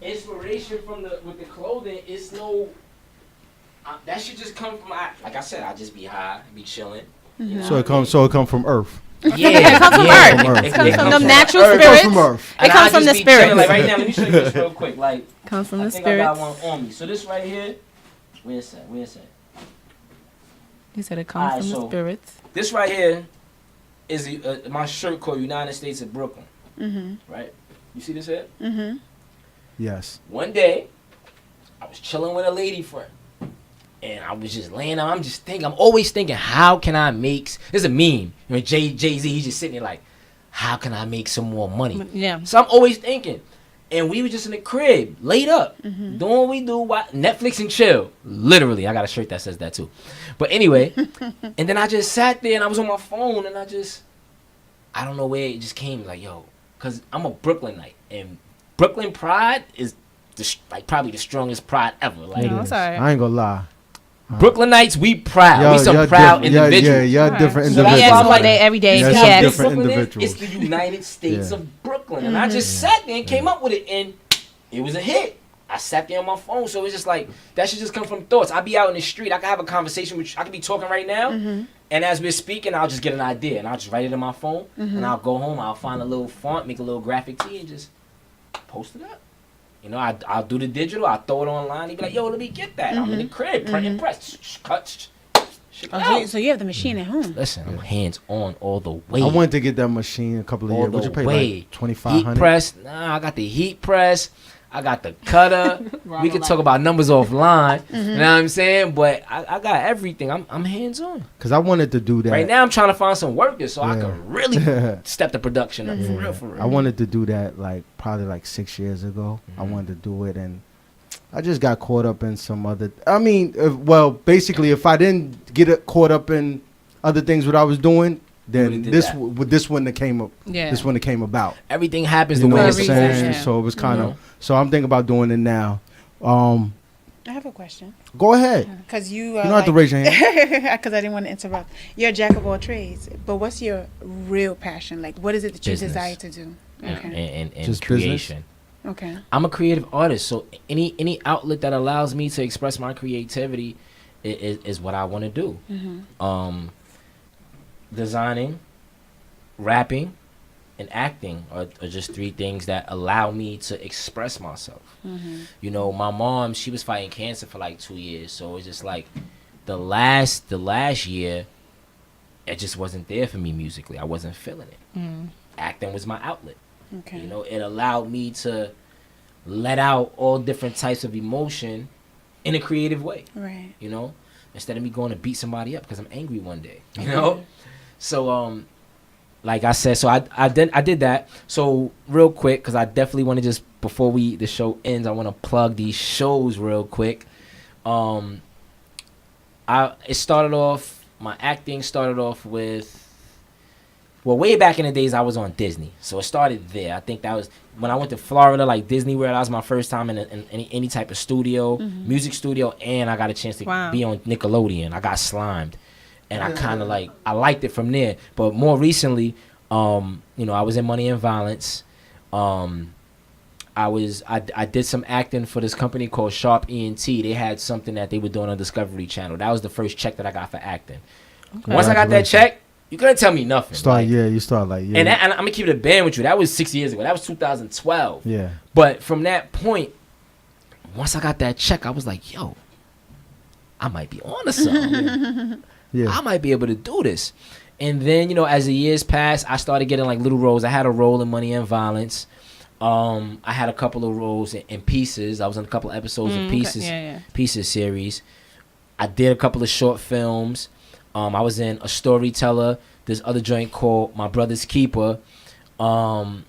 Inspiration with the clothing, it's no. That should just come from like I said, I just be high, be chilling. You know So it comes from Earth. Yeah, it comes from Earth. It comes from the natural spirits. It comes from Earth. It comes from the spirits. Like right now, let me show you this real quick. Like, comes from the spirits. I got one on me. So this right here. Where's that? You said it comes from the spirits. This right here is my shirt called United States of Brooklyn. Right? You see this here? Yes. One day, I was chilling with a lady friend. And I was just laying down. I'm always thinking, how can I make... There's a meme. You know, Jay-Z, he's just sitting there like, how can I make some more money? Yeah. So I'm always thinking. And we were just in the crib, laid up, doing what we do, Netflix and chill. Literally, I got a shirt that says that too. But anyway, and then I just sat there and I was on my phone and I don't know where it just came, like, yo, because I'm a Brooklynite. And Brooklyn pride is probably the strongest pride ever. Like, no, sorry. I ain't gonna lie. Brooklynites, we proud. We some proud individuals. Y'all different individuals. He acts all day, every day. Different individuals. It's the United States of Brooklyn. And I just sat there and came up with it, and it was a hit. I sat there on my phone, so it's just like, that should just come from thoughts. I be out in the street, I can have a conversation with you. I could be talking right now, and as we're speaking, I'll just get an idea, and I'll just write it in my phone, and I'll go home, I'll find a little font, make a little graphic tee, and just post it up. You know, I'll do the digital. I'll throw it online. He'd be like, yo, let me get that. I'm in the crib. Print and press. Cut. So you have the machine at home. Listen, I'm hands on all the way. I wanted to get that machine a couple of years. Would you pay like $2,500? Heat press. Nah, I got the heat press. I got the cutter. We could talk about numbers offline. You know what I'm saying? But I got everything. I'm hands on. Because I wanted to do that. Right now, I'm trying to find some workers so I can really step the production up for real. I wanted to do that probably 6 years ago. I wanted to do it, and I just got caught up in some other. I mean, basically, if I didn't get caught up in other things what I was doing, then this one that came up. Yeah. This one that came about. Everything happens the way it's supposed to. So it was kind of. So I'm thinking about doing it now. I have a question. Go ahead. Because you don't have to raise your hand. Because I didn't want to interrupt. You're a jack of all trades, but what's your real passion? Like, what is it that you desire to do? Okay. And just creation. Business? Okay. I'm a creative artist, so any outlet that allows me to express my creativity is what I want to do. Designing, rapping and acting are just 3 things that allow me to express myself. You know, my mom, she was fighting cancer for like 2 years, so it's just like the last year, it just wasn't there for me musically. I wasn't feeling it. Acting was my outlet. Okay. You know, it allowed me to let out all different types of emotion in a creative way. Right. You know, instead of me going to beat somebody up because I'm angry one day. You know, so like I said, so I did that. So real quick, because I definitely want to just, before the show ends, I want to plug these shows real quick. My acting started off with, well, way back in the days I was on Disney, so it started there. I think that was when I went to Florida, like Disney World. That was my first time in any type of studio, music studio, and I got a chance to be on Nickelodeon. I got slimed. And I kind of I liked it from there. But more recently, you know, I was in Money and Violence. I did some acting for this company called Sharp ENT. They had something that they were doing on Discovery Channel. That was the first check that I got for acting. Okay. Once I got that check, you couldn't tell me nothing. You start And I'm gonna keep it a band with you. That was 6 years ago. That was 2012. Yeah. But from that point, once I got that check, I was like, yo, I might be on to something. Yeah. I might be able to do this. And then, you know, as the years passed, I started getting like little roles. I had a role in Money and Violence. I had a couple of roles in Pieces. I was in a couple episodes of Pieces, Pieces series. I did a couple of short films. I was in A Storyteller. This other joint called My Brother's Keeper. Then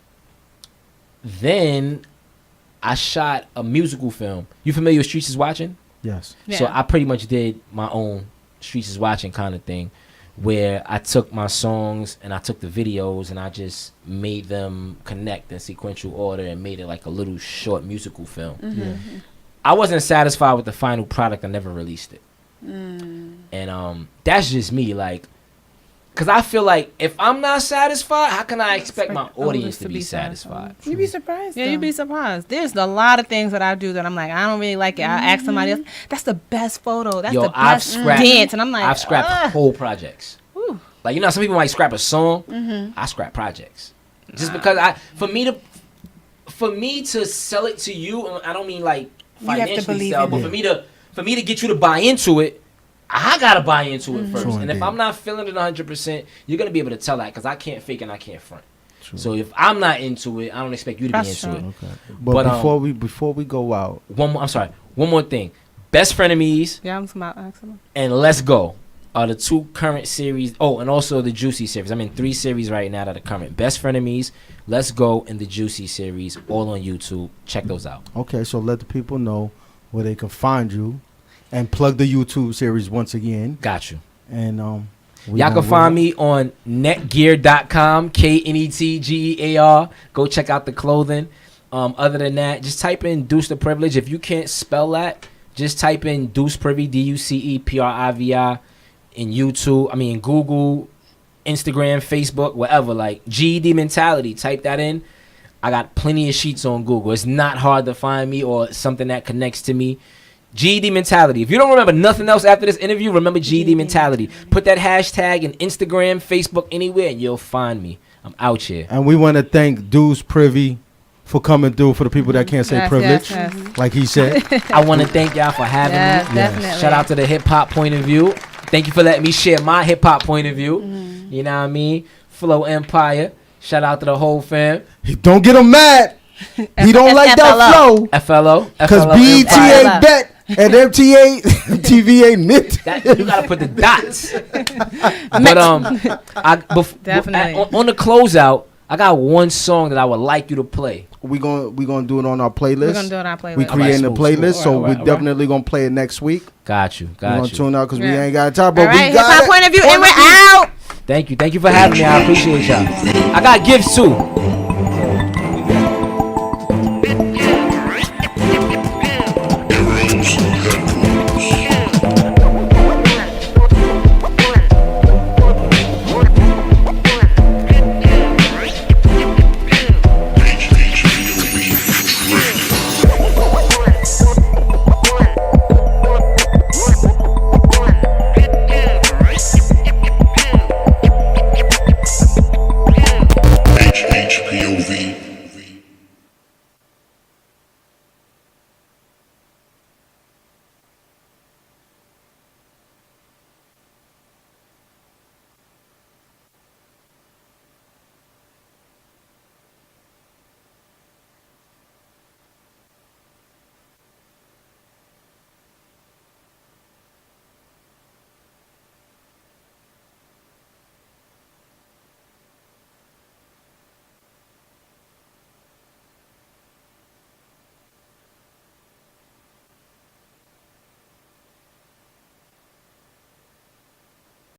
I shot a musical film. You familiar with Streets is Watching? Yes. Yeah. So I pretty much did my own Streets is Watching kind of thing, where I took my songs and I took the videos and I just made them connect in sequential order and made it like a little short musical film. I wasn't satisfied with the final product. I never released it. And that's just me, like, because I feel like if I'm not satisfied, how can I expect my audience to be satisfied? You'd be surprised. Yeah, you'd be surprised. There's a lot of things that I do that I'm like, I don't really like it. I ask somebody else, that's the best photo. That's the best dance. And I'm like, I've scrapped whole projects. Like, you know, some people might scrap a song. I scrap projects. Just because for me to sell it to you, I don't mean like financially sell, but for me to get you to buy into it, I gotta buy into it first. And if I'm not feeling it 100%, you're gonna be able to tell that, because I can't fake and I can't front. So if I'm not into it, I don't expect you to be into it. Okay. But before we go out, one more thing. Best Frenemies and Let's Go are the 2 current series. Oh, and also the Juicy series. I'm in 3 series right now that are current. Best Frenemies, Let's Go, and the Juicy series, all on YouTube. Check those out. Okay, so let the people know where they can find you. And plug the YouTube series once again. Got you. And y'all can find me on netgear.com, KNETGEAR. Go check out the clothing. Other than that, just type in Duce the Privilege. If you can't spell that, just type in Duce Privi, DUCEPRIVI in YouTube. In Google, Instagram, Facebook, whatever. Like G.E.D mentality. Type that in. I got plenty of sheets on Google. It's not hard to find me or something that connects to me. G.E.D mentality. If you don't remember nothing else after this interview, remember G.E.D mentality. Put that hashtag in Instagram, Facebook, anywhere, and you'll find me. I'm out here. And we want to thank Duce Privi for coming through, for the people that can't say privilege, like he said. I want to thank y'all for having me. Definitely. Shout out to the hip-hop point of view. Thank you for letting me share my hip-hop point of view. You know what I mean? Flow Empire. Shout out to the whole fam. Don't get him mad. He don't like that flow. FLO. Because BET ain't bet. And MTA, TV ain't knit. You gotta put the dots. But definitely on the closeout, I got one song that I would like you to play. We gonna do it on our playlist. We're gonna do it on our playlist. We creating a playlist, so we're definitely gonna play it next week. Got you. We're gonna tune out because we ain't got time, but right, we got hip-hop point of view, and we're out. Thank you for having me. I appreciate y'all. I got gifts too.